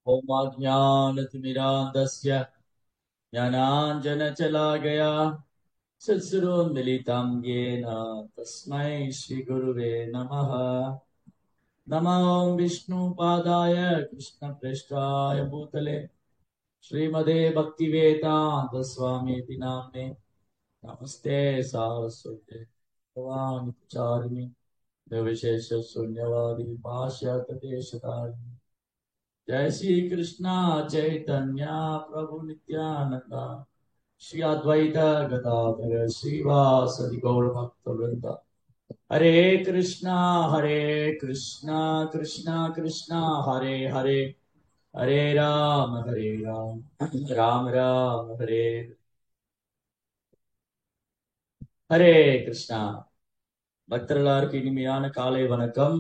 ओमाज्ञानतिमिरान्धस्य ज्ञानाञ्जनशलाकया चक्षुरुन्मीलितं येन तस्मै श्रीगुरुवे नमः। नमो विष्णुपादाय कृष्णप्रेष्ठाय भूतले श्रीमते भक्तिवेदान्त स्वामीति नाम्ने नमस्ते सारस्वते भगवान् चारिणि निर्विशेष शून्यवादी भाष्यतदेशतारिणि। जय श्री कृष्णा चैतन्य प्रभु नित्यानंद श्री अद्वैत गदाधर श्रीवासदि गौर भक्त वृंद। हरे कृष्णा कृष्णा कृष्णा हरे हरे, हरे राम राम राम हरे हरे कृष्णा। பக்தர்களுக்கு இனிமையான காலை வணக்கம்.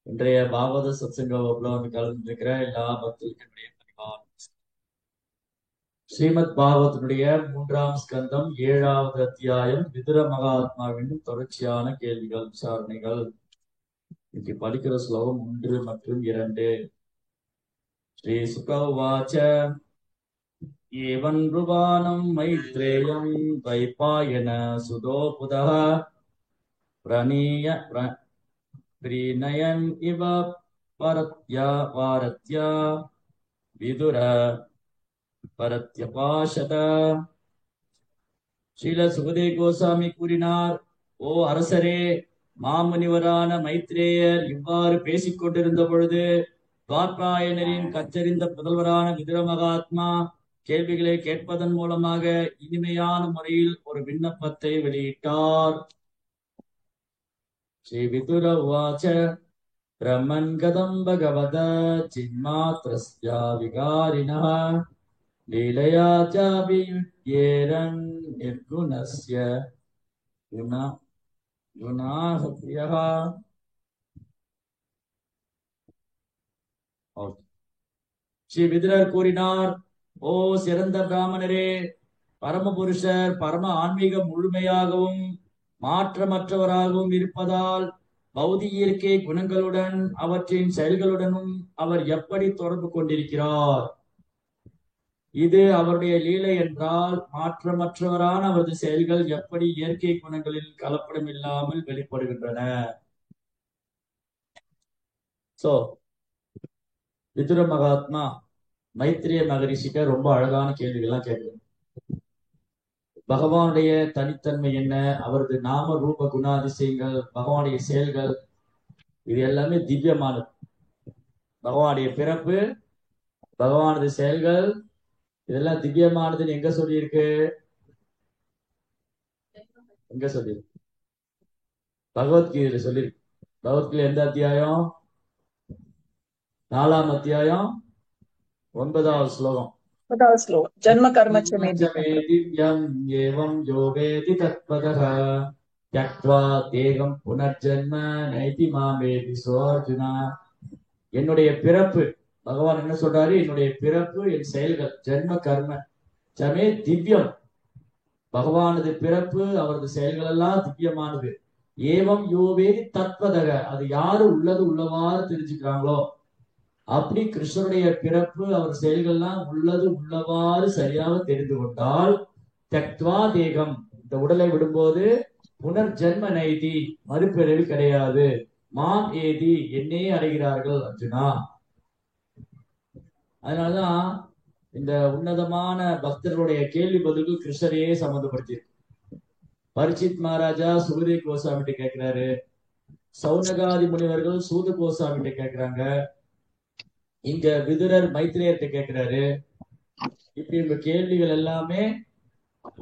இன்றைய பாகவத சத்சங்க வகுப்புல வந்து கலந்துருக்கிற எல்லா பக்தர்களுடைய பரிவார ஸ்ரீமத் பாகவதனுடைய 3ஆம் ஸ்கந்தம் 7வது அத்தியாயம் விதுர மகாத்மாவின் தொடர்ச்சியான கேள்விகள் விசாரணைகள். இன்னைக்கு படிக்கிற ஸ்லோகம் 1 மற்றும் 2. ஸ்ரீ சுகவாச்ச ஏவன் ருவானம் மைத்ரேயம் வைபாயன சுதோ புதः प्रीणयन् इव पारत्या विदुर பரத்யபாஷத. ஸ்ரீல சுகதேவ கோசாமி கூறினார், ஓ அரசரே, மாமுனிவரான மைத்ரேயர் இவ்வாறு பேசிக் கொண்டிருந்த பொழுது துவார்பாயனரின் கற்றறிந்த புதல்வரான விதுர மகாத்மா கேள்விகளை கேட்பதன் மூலமாக இனிமையான முறையில் ஒரு விண்ணப்பத்தை வெளியிட்டார். ஸ்ரீ விதுர உவாச்ச பிரம்மன் கதம் பகவத சின்மாத்ரஸ்ய விகாரிணः லீலயா சாபியுஜ்யேரன் நிர்குணஸ்ய குணாஹத்யः. ஸ்ரீ விதுரர் கூறினார், ஓ சிறந்த பிராமணரே, பரமபுருஷர் பரம ஆன்மீகம் முழுமையாகவும் மாற்றமற்றவராகவும் இருப்பதால் பௌதிக இயற்கை குணங்களுடன் அவற்றின் செயல்களுடனும் அவர் எப்படி தொடர்பு கொண்டிருக்கிறார்? இது அவருடைய லீலை என்றால் மாற்றமற்றவரான அவரது செயல்கள் எப்படி இயற்கை குணங்களில் கலப்படம் இல்லாமல் வெளிப்படுகின்றன? சோ விதுர மகாத்மா மைத்ரேய மகரிஷிட்ட ரொம்ப அழகான கேள்விகள்லாம் கேட்கிறார். பகவானுடைய தனித்தன்மை என்ன, அவரது நாம ரூப குணாதிசயங்கள், பகவானுடைய செயல்கள், இது எல்லாமே திவ்யமானது. பகவானுடைய பிறப்பு, பகவானது செயல்கள், இதெல்லாம் திவ்யமானதுன்னு எங்க சொல்லியிருக்கு? எங்க சொல்லியிருக்கு? பகவத்கீதையில சொல்லியிருக்கு. பகவத்கீதை எந்த அத்தியாயம்? 4ஆம் அத்தியாயம் 9வது ஸ்லோகம். ஜன்ம கர்ம ச மே திவ்யம் ஏவம் யோவேதி தத்பதः த்யக்த்வா தேகம் புனர்ஜன்ம நைதி மாமேதி சோர்ஜுனா. என்னுடைய பிறப்பு, பகவான் என்ன சொல்றாரு? என்னுடைய பிறப்பு, என் செயல்கள், ஜென்ம கர்ம சமே திவ்யம். பகவானது பிறப்பு, அவரது செயல்கள் எல்லாம் திவ்யமானது. ஏவம் யோவேதி தத்பதக, அது யாரு உள்ளது உள்ளவாறு தெரிஞ்சுக்கிறாங்களோ அப்படி கிருஷ்ணனுடைய பிறப்பு, அவர் செயல்கள்லாம் உள்ளது உள்ளவாறு சரியாக தெரிந்து கொண்டால் தக்த்வா தேகம், இந்த உடலை விடும்போது புனர்ஜென்ம நைதி, மறுபிறவி கிடையாது, மாம் ஏதி, என்னே அடைகிறார்கள் அர்ஜுனா. அதனாலதான் இந்த உன்னதமான பக்தர்களுடைய கேள்வி பதில்கள் கிருஷ்ணரையே சம்மந்தப்படுத்தி. பரிச்சித் மகாராஜா சுகதேவ கோசாமிட்ட கேட்கிறாரு, சௌனகாதி முனிவர்கள் சூத கோசாமிட்ட கேட்கிறாங்க, இங்க விதுரர் மைத்ரேயர்கிட்ட கேட்கிறாரு. இப்படி இந்த கேள்விகள் எல்லாமே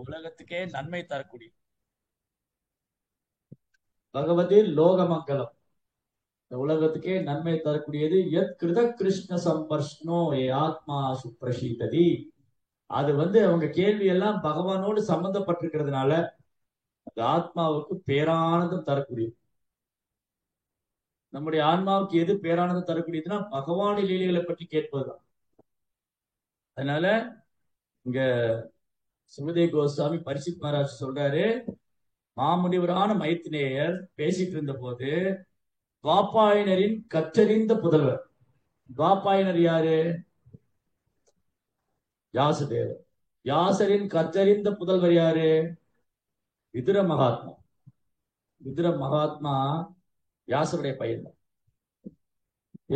உலகத்துக்கே நன்மை தரக்கூடிய பகவதி லோகமங்கலம், இந்த உலகத்துக்கே நன்மை தரக்கூடியது. எத் கிருத கிருஷ்ண சம்பர்ஷ்ணோ ஏ ஆத்மா சுப்ரஷீததி. அது அவங்க கேள்வி எல்லாம் பகவானோடு சம்பந்தப்பட்டிருக்கிறதுனால அந்த ஆத்மாவுக்கு பேரானந்தம் தரக்கூடியது. நம்முடைய ஆன்மாவுக்கு எது பேரானந்தம் தரக்கூடியதுன்னா பகவானின் லீலைகளை பற்றி கேட்பதுதான். அதனால இங்க சுகதேவ கோஸ்வாமி பரிசித் மகாராஜ் சொல்றாரு, மாமுனிவரான மைத்ரேயர் பேசிட்டு இருந்த போது துவாபாயனரின் கற்றறிந்த புதல்வர், துவாபாயனர் யாரு? வியாசதேவர். வியாசரின் கற்றறிந்த புதல்வர் யாரு? விதுர மகாத்மா. விதுர மகாத்மா வியாசருடைய பையன் தான்.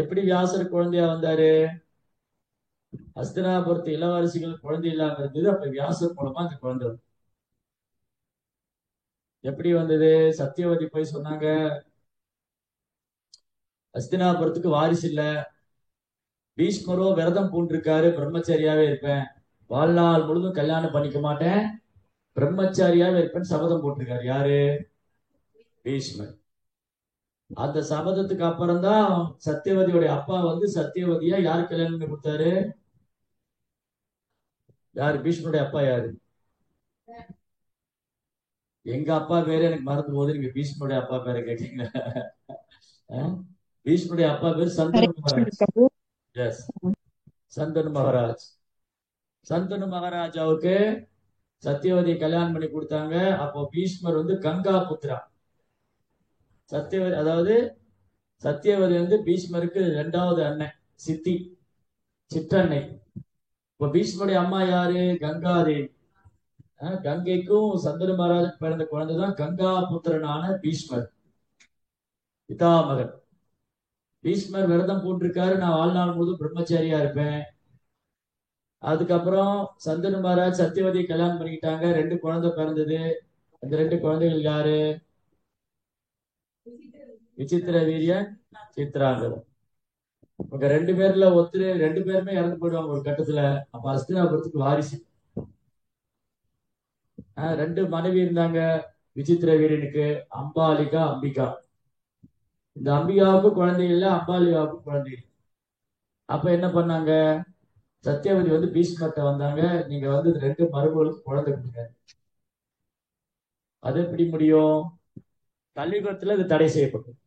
எப்படி வியாசர் குழந்தையா வந்தாரு? ஹஸ்தினாபுரத்து இளவரசிகள் குழந்தை இல்லாம இருந்தது, அப்ப வியாசர் மூலமா அந்த குழந்தை வந்தது. எப்படி வந்தது? சத்தியவதி போய் சொன்னாங்க, ஹஸ்தினாபுரத்துக்கு வாரிசு இல்ல, பீஷ்மரோ விரதம் பூண்டிருக்காரு, பிரம்மச்சாரியாவே இருப்பேன், வாழ்நாள் முழுதும் கல்யாணம் பண்ணிக்க மாட்டேன், பிரம்மச்சாரியாவே இருப்பேன் சபதம் போட்டிருக்காரு. யாரு? பீஷ்மர். அந்த சபதத்துக்கு அப்புறம் தான் சத்தியவதியோட அப்பா வந்து சத்தியவதியா யார் கல்யாணம் பண்ணி கொடுத்தாரு? யாரு? பீஷ்மருடைய அப்பா யாரு? எங்க அப்பா பேரு எனக்கு மறந்து போது, நீங்க பீஷ்மருடைய அப்பா பேரை கேட்டீங்க. பீஷ்மருடைய அப்பா பேர் சந்தனு மகாராஜ். எஸ், சந்தனு மகாராஜ். சந்தனு மகாராஜாவுக்கு சத்தியவதி கல்யாணம் பண்ணி கொடுத்தாங்க. அப்போ பீஷ்மர் வந்து கங்கா புத்திரா. சத்தியவதி, அதாவது சத்தியவதி வந்து பீஷ்மருக்கு இரண்டாவது அண்ணன், சித்தி, சிற்றன்னை. இப்ப பீஷ்மருடைய அம்மா யாரு? கங்காதேவி. கங்கைக்கும் சந்தனு மகாராஜுக்கு பிறந்த குழந்தைதான் கங்கா புத்திரனான பீஷ்மர், பிதாமகன். பீஷ்மர் விரதம் பூண்டிருக்காரு, நான் வாழ்நாள் முழுதும் பிரம்மச்சாரியா இருப்பேன். அதுக்கப்புறம் சந்தனு மகாராஜ் சத்தியவதி கல்யாணம் பண்ணிக்கிட்டாங்க, 2 குழந்தை பிறந்தது. அந்த 2 குழந்தைகள் யாரு? விசித்திர வீரியன், சித்ராங்கதன். இவங்க 2 பேர்ல ஒருத்தர், 2 பேருமே இறந்து போயிடுவாங்க ஒரு கட்டத்துல. அப்ப ஹஸ்தினாபுரத்துக்கு வாரிசு. 2 மனைவி இருந்தாங்க விசித்திர வீரனுக்கு, அம்பாலிகா, அம்பிகா. இந்த அம்பிகாவுக்கும் குழந்தை இல்லை, அம்பாலிகாவுக்கும் குழந்தை இல்லை. அப்ப என்ன பண்ணாங்க? சத்தியவதி வந்து பீஷ்மர்ட்ட வந்தாங்க, நீங்க வந்து 2 மருமகளுக்கு குழந்தை கொடுங்க. அது எப்படி முடியும்? கலியுகத்துல இது தடை செய்யப்பட்டது.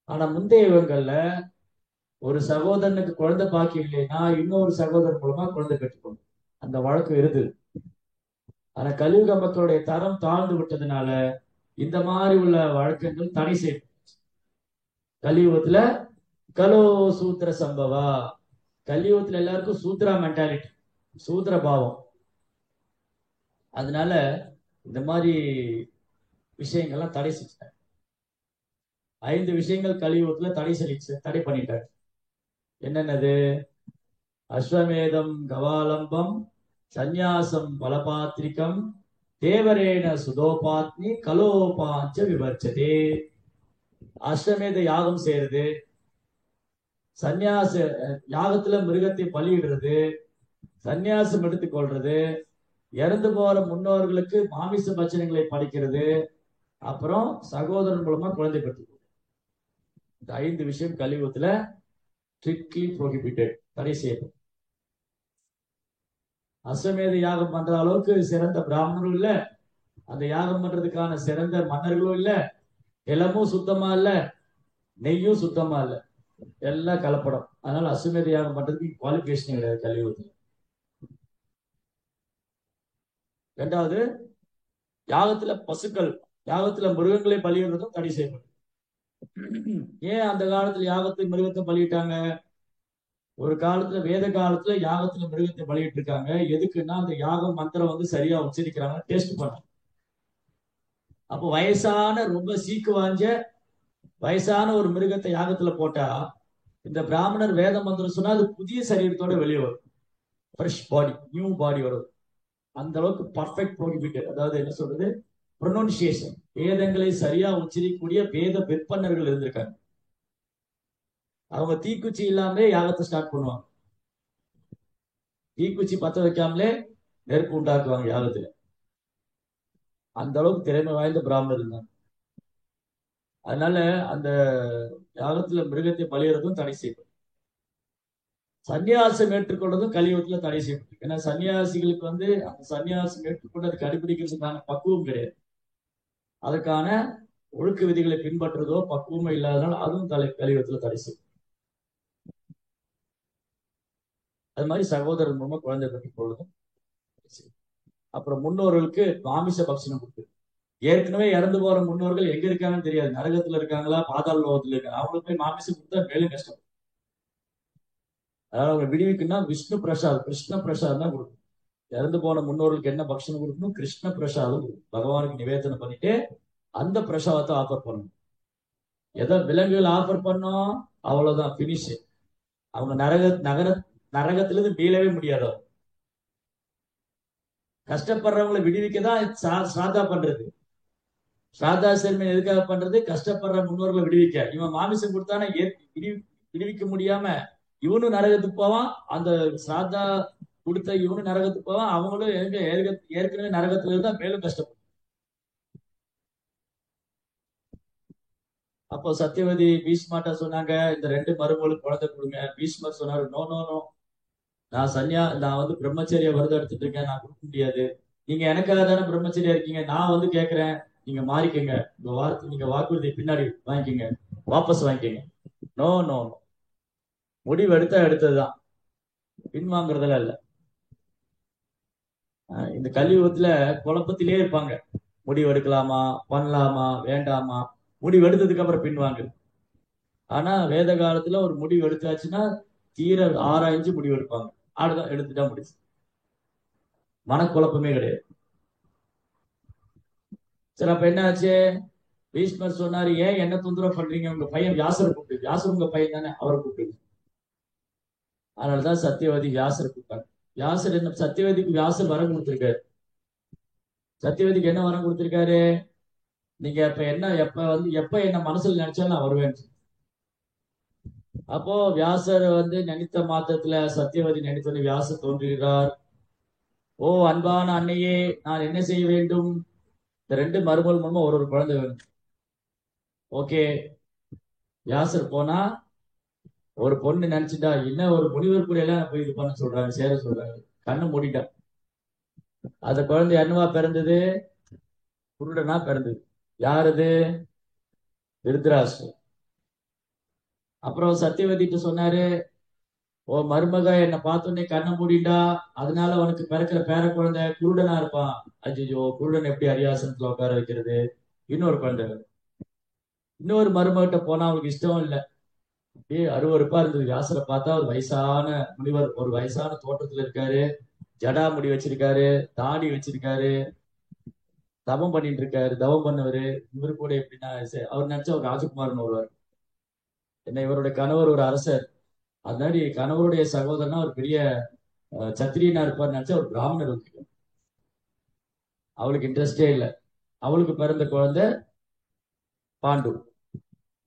ஆனா முந்தைய யுகங்கள்ல ஒரு சகோதரனுக்கு குழந்தை பாக்கியம் இல்லைன்னா இன்னொரு சகோதரன் மூலமா குழந்தை பெற்றுக்கணும், அந்த வழக்கு இருந்தது. ஆனா கலியுக மக்களுடைய தரம் தாழ்ந்து விட்டதுனால இந்த மாதிரி உள்ள வழக்கங்கள் தடை செய்யப்படும். கலியுகத்துல கலோ சூத்திர சம்பவா, கலியுகத்துல எல்லாருக்கும் சூத்ரா மென்டாலிட்டி, சூத்திர பாவம். அதனால இந்த மாதிரி விஷயங்கள்லாம் தடை செஞ்சாங்க. 5 விஷயங்கள் கலியுகத்துல தடை பண்ணிட்டாங்க. என்னென்னது? அஸ்வமேதம் கவாலம்பம், சந்நியாசம் பலபாத்திரிகம், தேவரேன சுதோபாத்னி கலோபாஞ்ச விவர்ச்சதே. அஸ்வமேத யாகம் செய்யறது, சந்நியாச யாகத்துல மிருகத்தை பலியிடுறது, சந்நியாசம் எடுத்துக்கொள்றது, இறந்து போற முன்னோர்களுக்கு மாமிச பட்சணங்களை படைக்கிறது, அப்புறம் சகோதரன் மூலமா குழந்தை பெற்றுக்கொள்வது. இந்த 5 விஷயம் கலியுகத்துல ஸ்ட்ரிக்ட்லி ப்ரோஹிபிட்டட், தடை செய்யப்படும். அஸ்வமேத யாகம் பண்ற அளவுக்கு சிறந்த பிராமணரும் இல்ல, அந்த யாகம் பண்றதுக்கான சிறந்த மன்னர்களும் இல்ல, நிலமும் சுத்தமா இல்ல, நெய்யும் சுத்தமா இல்ல, எல்லாம் கலப்படம். அதனால அஸ்வமேத யாகம் பண்றதுக்கு குவாலிபிகேஷன் கிடையாது கலியுகத்துல. 2வது, யாகத்துல பசுக்கள், யாகத்துல மிருகங்களை பலியிடுறதும் தடை செய்யப்படும். ஏன் அந்த காலத்துல யாகத்தை மிருகத்தை பலியிட்டாங்க? ஒரு காலத்துல வேத காலத்துல யாகத்துல மிருகத்தை பலியிட்டு இருக்காங்க. எதுக்குன்னா அந்த யாகம் மந்திரம் வந்து சரியா உச்சரிக்கிறாங்க, டெஸ்ட் பண்ண. அப்போ வயசான ரொம்ப சீக்கு வாஞ்ச வயசான ஒரு மிருகத்தை யாகத்துல போட்டா இந்த பிராமணர் வேத மந்திரம் சொன்னா அது புதிய சரீரத்தோட வெளியே வரும், ஃப்ரெஷ் பாடி, நியூ பாடி வரும். அந்த அளவுக்கு பர்ஃபெக்ட் ப்ரோஹிபிட்டட். அதாவது என்ன சொல்றது, ப்ரொனவுன்சியேஷன், வேதங்களை சரியா உச்சரிக்கக்கூடிய வேத விற்பனர்கள் இருந்திருக்காங்க. அவங்க தீக்குச்சி இல்லாமலே யாகத்தை ஸ்டார்ட் பண்ணுவாங்க. தீக்குச்சி பத்த வைக்காமலே நெருப்பு உண்டாக்குவாங்க யாகத்துல. அந்த அளவுக்கு திறமை வாய்ந்த பிராமணர் இருந்தாங்க. அதனால அந்த யாகத்துல மிருகத்தை பலியிறதும் தடை செய்யப்படும். சன்னியாசம் ஏற்றுக்கொள்றதும் கலியுகத்துல தடை செய்யப்படும். ஏன்னா சன்னியாசிகளுக்கு வந்து அந்த சன்னியாசம் ஏற்றுக்கொண்டு அதை கடைபிடிக்கிறதுக்கான பக்குவம் கிடையாது. அதற்கான ஒழுக்க விதிகளை பின்பற்றுறதோ பக்குவமோ இல்லாதனால அதுவும் கலியுகத்துல தடை செய்யும். அது மாதிரி சகோதரர் மூலமா குழந்தை பெற்றுக் கொள்வதும். அப்புறம் முன்னோர்களுக்கு மாமிச பக்ஷணம் கொடுக்குது. ஏற்கனவே இறந்து போற முன்னோர்கள் எங்க இருக்காங்கன்னு தெரியாது, நரகத்துல இருக்காங்களா பாதாள லோகத்துல இருக்காங்க, அவங்களுக்கு போய் மாமிசம் கொடுத்தா மேலும் கஷ்டம். அதனால அவங்க விடுவிக்குன்னா விஷ்ணு பிரசாத், கிருஷ்ண பிரசாத் தான் கொடுக்கணும். இறந்து போன முன்னோர்களுக்கு என்ன பக்ஷணம் கொடுக்கணும்? கிருஷ்ண பிரசாதம் கொடுக்கணும். பகவானுக்கு நிவேதனம் பண்ணிட்டு அந்த பிரசாதத்தை ஆஃபர் பண்ணணும். எதோ விலங்குகள் ஆஃபர் பண்ணோம், அவ்வளவுதான் பினிஷ். அவங்க நரகத்திலிருந்து மீளவே முடியாது. கஷ்டப்படுறவங்களை விடுவிக்கதான் ஸ்ராதா பண்றது. ஸ்ராதா சர்மன் எதுக்காக பண்றது? கஷ்டப்படுற முன்னோர்களை விடுவிக்க. இவன் மாமிசம் கொடுத்தானே விடுவிக்க முடியாம இவனும் நரகத்துக்கு போவான். அந்த ஸ்ராதா கொடுத்த இவனும் நரகத்துக்கு போவான். அவங்களும் ஏற்கனவே நரகத்துல இருந்தா மேலும் கஷ்டப்படும். அப்போ சத்தியவதி பீஷ்மாட்டா சொன்னாங்க, இந்த 2 மருமகளுக்கு குழந்தை கொடுங்க. பீஷ்மர் சொன்னாரு, நோ நோ நோ, நான் வந்து பிரம்மச்சரிய விரதம் எடுத்துட்டு இருக்கேன், நான் கொடுக்க முடியாது. நீங்க எனக்காக தானே பிரம்மச்சரியா இருக்கீங்க, நான் வந்து கேட்கிறேன், நீங்க மாறிக்கங்க. நீங்க வாக்குறுதி பின்னாடி வாங்கிக்கங்க, வாபஸ் வாங்கிக்கங்க. நோ நோ, முடிவு எடுத்ததுதான், பின்வாங்குறதுல இல்ல. இந்த கலியுகத்துல குழப்பத்திலே இருப்பாங்க. முடிவு எடுக்கலாமா, பண்ணலாமா, வேண்டாமா, முடிவு எடுத்ததுக்கு அப்புறம் பின்வாங்கு. ஆனா வேத காலத்துல ஒரு முடிவு எடுத்தாச்சுன்னா தீர ஆராய்ஞ்சு முடிவு எடுப்பாங்க. ஆடுதான் எடுத்துட்டா முடிச்சு, மனக்குழப்பமே கிடையாது. சரி, அப்ப என்ன ஆச்சு? பீஷ்மர் சொன்னாரு, ஏன் என்ன தொந்தரவு பண்றீங்க? உங்க பையன் வியாசரை கூப்பிட்டு, வியாசர் உங்க பையன் தானே, அவரை கூப்பிட்டு. அதனாலதான் சத்தியவதி வியாசரை கூப்பிட்டாங்க. வியாசர் என்ன, சத்தியவதிக்கு வியாசர் வரம் கொடுத்திருக்காரு. சத்தியவதிக்கு என்ன வரம் கொடுத்திருக்காரு? நீங்க எப்ப என்ன மனசுல நினைச்சாலும் நான் வருவேன். அப்போ வியாசர் வந்து நினைத்த மாத்திரத்துல சத்தியவதி நினைத்தோன்னு வியாசர் தோன்றுகிறார். ஓ அன்பான அன்னையே, நான் என்ன செய்ய வேண்டும்? இந்த 2 மருமகள் மூலமா ஒரு குழந்தை வேணும். ஓகே. வியாசர் போனா ஒரு பொண்ணு நினைச்சுட்டா, என்ன ஒரு முனிவர் கூட எல்லாம் போய் இது பண்ண சொல்றாங்க, சேர சொல்றாங்க. கண்ணு மூடிட்டான். அந்த குழந்தை என்னவா பிறந்தது? குருடனா பிறந்தது. யாருது? திருதராஷ்டிரன். அப்புறம் சத்தியவதிட்டு சொன்னாரு, ஓ மருமக என்ன பார்த்தோன்னே கண்ணை மூடிண்டா, அதனால உனக்கு பிறக்கிற பேர குழந்தை குருடனா இருப்பான். அஜிஜோ, குருடன் எப்படி அரியாசனத்துல உட்கார வைக்கிறது? இன்னொரு குழந்தை. இன்னொரு மருமகிட்ட போனா அவனுக்கு இஷ்டம் இல்லை. அருவருப்பா இருந்தது. வியாசரை பார்த்தா ஒரு வயசான முனிவர், ஒரு வயசான தோட்டத்துல இருக்காரு, ஜடா முடி வச்சிருக்காரு, தாடி வச்சிருக்காரு, தவம் பண்ணிட்டு இருக்காரு, தவம் பண்ணவரு. இவரு கூட எப்படின்னா, அவர் நினைச்சா ஒரு ராஜகுமாரன் வருவார். என்ன, இவருடைய கணவர் ஒரு அரசர், அதனால கணவருடைய சகோதரனா ஒரு பெரிய சத்திரியனா இருப்பார் நினைச்சா ஒரு பிராமணர் வந்து. அவளுக்கு இன்ட்ரெஸ்டே இல்லை. அவளுக்கு பிறந்த குழந்தை பாண்டு,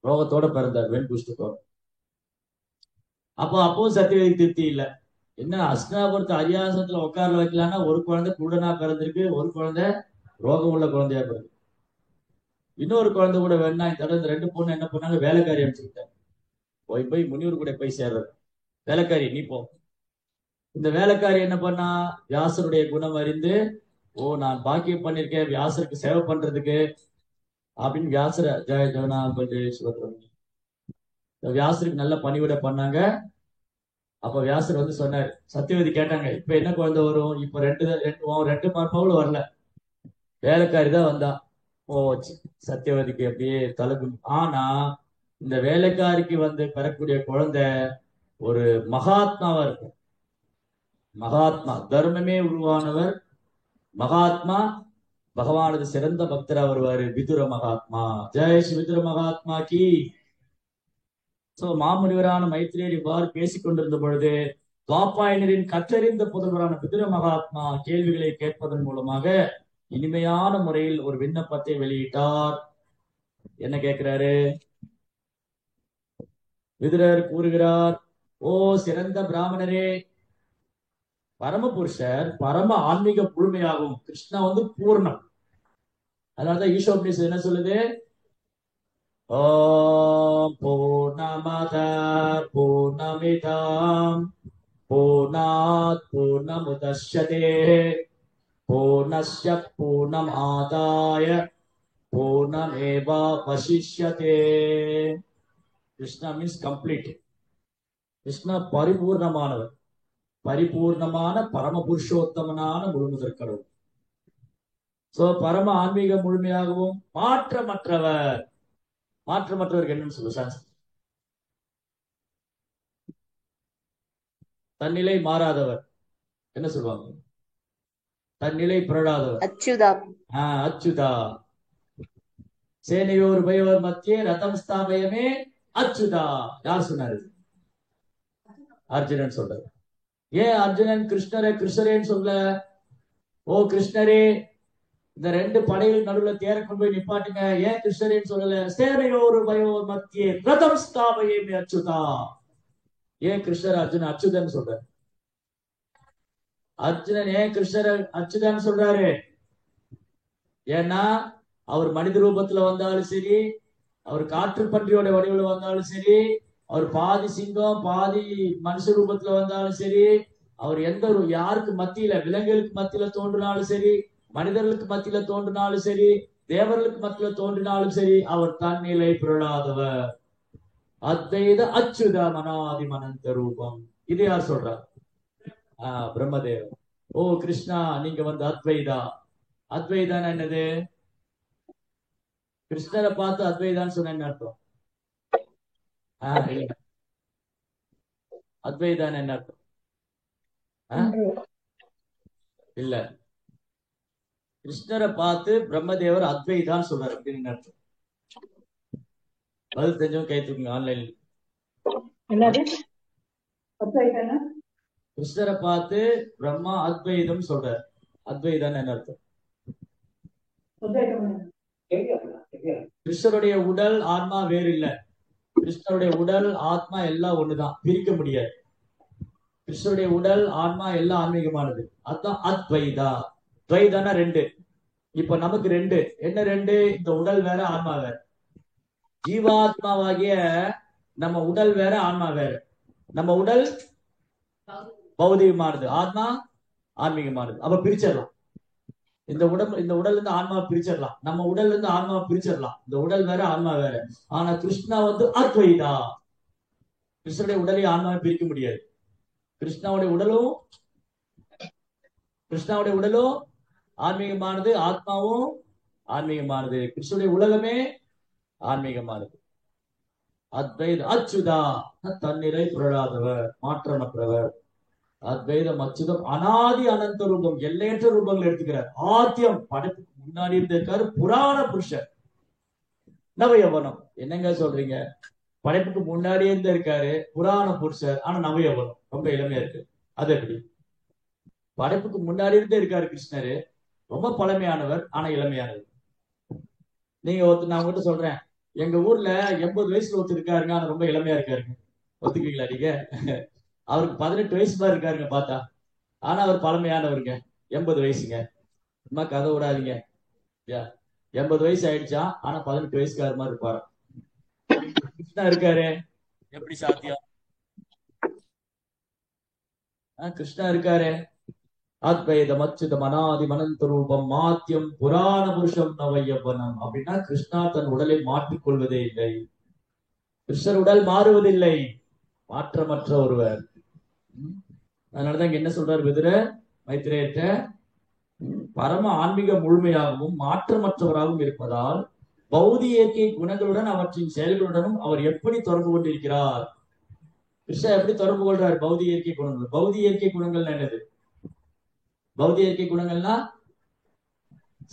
ரோகத்தோட பிறந்தார், வெண்குஷ்டத்தோட. அப்போ சத்தியவதி திருப்தி இல்லை. என்ன, அஸ்தினாபுரத்து அரியாசனத்துல உட்கார வைக்கலாம்னா ஒரு குழந்தை குருடனா பிறந்திருக்கு, ஒரு குழந்தை ரோகம் உள்ள குழந்தையா பிறகு. இன்னொரு குழந்தை கூட வேணா, இந்த 2 பொண்ணு என்ன பண்ணாங்க, வேலைக்காரி அனுப்பிச்சுக்கிட்டாங்க. போய் முனிவர் கூட போய் சேர்றது. வேலைக்காரி நீ போ. இந்த வேலைக்காரி என்ன பண்ணா, வியாசருடைய குணம் அறிந்து, ஓ நான் பாக்கியம் பண்ணிருக்கேன் வியாசருக்கு சேவை பண்றதுக்கு அப்படின்னு வியாசர ஜெய ஜெகனா வியாசருக்கு நல்ல பணிவிட பண்ணாங்க. அப்ப வியாசர் வந்து சொன்னார், சத்தியவதி கேட்டாங்க, இப்ப என்ன குழந்தை வரும்? இப்ப 2 மருமகளும் வரல, வேலைக்காரி தான் வந்தா. ஓ, சத்தியவதிக்கு அப்படியே தலகு. ஆனா இந்த வேலைக்காரிக்கு வந்து பெறக்கூடிய குழந்தை ஒரு மகாத்மாவா இருக்கும். மகாத்மா, தர்மமே உருவானவர் மகாத்மா, பகவானது சிறந்த பக்தரா வருவாரு, விதுர மகாத்மா. ஜெய் ஸ்ரீ விதுர மகாத்மா கி. சோ மாமுனிவரான மைத்திரேயர் இவ்வாறு பேசிக் கொண்டிருந்த பொழுது துவாபாயனரின் கற்றறிந்த புதல்வரான விதுர மகாத்மா கேள்விகளை கேட்பதன் மூலமாக இனிமையான முறையில் ஒரு விண்ணப்பத்தை வெளியிட்டார். என்ன கேட்கிறாரு? விதுரர் கூறுகிறார், ஓ சிறந்த பிராமணரே, பரமபுருஷர் பரம ஆன்மீக முழுமையாகும். கிருஷ்ணா வந்து பூர்ணம். அதனாலதான் ஈஷோபனிஷத் என்ன சொல்லுது? ஓம் பூர்ணமத பூர்ணமிதம் பூர்ணாத் பூர்ணமுதச்யதே பூர்ணஸ்ய பூர்ணமாதாய பூர்ணமேவாவசிஷ்யதே. Krishna means complete. கிருஷ்ணா பரிபூர்ணமானவர், பரிபூர்ணமான பரம புருஷோத்தமனான முழுமுதற் கடவுள். சோ பரம ஆன்மீக முழுமையாகவும் மாற்றமற்றவர். மாற்றமற்றவருக்கு என்னன்னு சொல்லு சான்ஸ்? தன்னிலை மாறாதவர் என்ன சொல்லுவாங்க? தன்னிலை புரளாதவர். அச்சுதா. அச்சுதா. சேனையோர் உபயோர் மத்தியே ரதம் ஸ்தாபயமே அச்சுதா. யார் சொன்னாரு? அர்ஜுனன் சொல்றாரு. ஏன் அர்ஜுனன் கிருஷ்ணரை கிருஷ்ணரேன்னு சொல்ல? ஓ கிருஷ்ணரே, இந்த ரெண்டு படைகள் நடுவுல தேர கொண்டு போய் நிப்பாட்டுங்க, ஏன் கிருஷ்ணரேன்னு சொல்லல? சேனையோர் உபயோர் மத்தியே ரதம் ஸ்தாபயமே அச்சுதா. ஏன் கிருஷ்ணர் அர்ஜுனன் அச்சுதன் சொல்றாரு? அர்ஜுனன் ஏன் கிருஷ்ணர் அச்சுதன் சொல்றாரு? ஏன்னா அவர் மனித ரூபத்துல வந்தாலும் சரி, அவர் காற்று பன்றியோட வடிவில் வந்தாலும் சரி, அவர் பாதி சிங்கம் பாதி மனுஷ ரூபத்துல வந்தாலும் சரி, அவர் எந்த யாருக்கு மத்தியில, விலங்குகளுக்கு மத்தியில தோன்றினாலும் சரி, மனிதர்களுக்கு மத்தியில தோன்றினாலும் சரி, தேவர்களுக்கு மத்தியில தோன்றினாலும் சரி, அவர் தன்னிலை புரளாதவர். அத்வைத அச்சுத மனாதி மனந்த ரூபம். இது யார் சொல்றார்? பிரம்மதேவன். ஓ கிருஷ்ணா, நீங்க வந்து அத்வைதா. அத்வைதான் என்னது? கிருஷ்ணரை பார்த்து அத்வைதான்னு சொன்ன என்ன அர்த்தம்? இல்ல, அத்வைதான் என்ன அர்த்தம்? இல்ல, கிருஷ்ணரை பார்த்து பிரம்மதேவர் அத்வைதான் சொல்றாரு அப்படின்னு அர்த்தம். பதில் தெரிஞ்சவங்க கை தூக்குங்க ஆன்லைன்ல. கிருஷ்ணரை பார்த்து பிரம்மா அத்வைதம் சொல்றாரு, அத்வைதான் என்ன அர்த்தம்? கிருஷ்ணருடைய உடல் ஆத்மா வேறு இல்ல. கிருஷ்ணருடைய உடல் ஆத்மா எல்லாம் ஒண்ணுதான், பிரிக்க முடியாது. கிருஷ்ணருடைய உடல் ஆன்மா எல்லாம் ஆன்மீகமானது. அதுதான் அத்வைதா. துவைதானா ரெண்டு. இப்ப நமக்கு ரெண்டு. என்ன ரெண்டு? இந்த உடல் வேற ஆன்மா வேற. ஜீவாத்மாவாகிய நம்ம உடல் வேற ஆன்மா வேற. நம்ம உடல் பௌதிகமானது, ஆத்மா ஆன்மீகமானது. அப்ப பிரிச்சிடலாம். இந்த உடல்ல இருந்து ஆன்மா பிரிச்சிடலாம், நம்ம உடல்ல இருந்து ஆன்மா பிரிச்சிடலாம். இந்த உடல் வேற ஆன்மா வேற. ஆனா கிருஷ்ணா வந்து அத்வைதா. கிருஷ்ணனுடைய உடலையும் ஆன்மாவை பிரிக்க முடியாது. கிருஷ்ணாவுடைய உடலும் ஆன்மீகமானது, ஆத்மாவும் ஆன்மீகமானது. கிருஷ்ணனுடைய உலகமே ஆன்மீகமானது. அத்வைத அச்சுதா, தன்னிலை புரளாதவர், மாற்றமற்றவர். அத்வைதம் அச்சுதம் அனாதி அனந்த ரூபம், எல்லையற்ற ரூபங்கள் எடுத்துக்கிறார். ஆத்தியம், படைப்புக்கு முன்னாடி இருந்திருக்காரு, புராண புருஷர். நவயவனம். என்னங்க சொல்றீங்க? படைப்புக்கு முன்னாடியே இருந்து இருக்காரு, புராண புருஷர், ஆனா நவயவனம், ரொம்ப இளமையா இருக்கு. அது எப்படி? படைப்புக்கு முன்னாடி இருந்தே இருக்காரு கிருஷ்ணரு, ரொம்ப பழமையானவர், ஆனா இளமையானவர். நீங்க நான் உங்ககிட்ட சொல்றேன், எங்க ஊர்ல 80 வயசுல ஒருத்தர் இருக்காருங்க, ஆனா ரொம்ப இளமையா இருக்காருங்க. ஒத்துக்குவீங்களா நீங்க? அவருக்கு 18 வயசு மாதிரி இருக்காருங்க பார்த்தா, ஆனா அவர் பழமையானவருங்க. 80 வயசுங்க. சும்மா கதை விடாதீங்க. 80 வயசு ஆயிடுச்சா, ஆனா 18 வயசுக்கார மாதிரி இருப்பாரு. கிருஷ்ணா இருக்காரு, எப்படி சாத்தியம்? கிருஷ்ணா இருக்காரு. அத்வைதம் அச்சுதம் அனாதி மனந்த ரூபம் மாத்தியம் புராண புருஷம் நவயவனம். அப்படின்னா கிருஷ்ணா தன் உடலை மாற்றிக் கொள்வதே இல்லை. கிருஷ்ணர் உடல் மாறுவதில்லை, மாற்றமற்ற ஒருவர். அதனாலதான் இங்க என்ன சொல்றாரு விதுர மைத்திரேயர்ட்ட? பரம ஆன்மீக முழுமையாகவும் மாற்றமற்றவராகவும் இருப்பதால் பௌதி இயற்கை குணங்களுடன் அவற்றின் செயல்களுடனும் அவர் எப்படி தொடர்பு கொண்டிருக்கிறார்? கிருஷ்ணர் எப்படி தொடர்பு கொள்றார்? பௌதி இயற்கை குணங்கள். பௌதி இயற்கை குணங்கள் என்னது? பௌதி இயற்கை குணங்கள்னா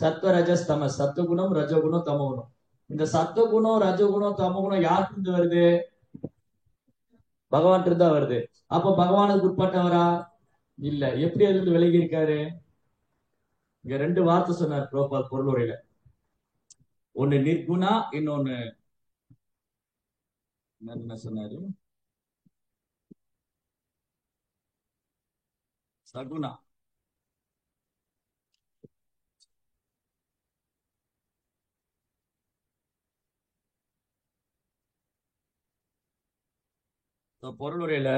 சத்வ ரஜஸ் தமஸ். சத்துவகுணம், ரஜகுணம், தமகுணம். இந்த சத்துவகுணம், ரஜகுணம், தமகுணம் யாருக்கு இருந்து வருது? பகவான் இருந்தா வருது. அப்ப பகவானுக்கு உட்பட்டவரா? இல்ல. எப்படி அதுல இருந்து விலகி இருக்காரு? இங்க ரெண்டு வார்த்தை சொன்னார் பிரபுபாத் பொருளுரையில. ஒண்ணு நிர்குணா, இன்னொன்னு என்ன சொன்னாரு? சகுணா. பொருளுரையில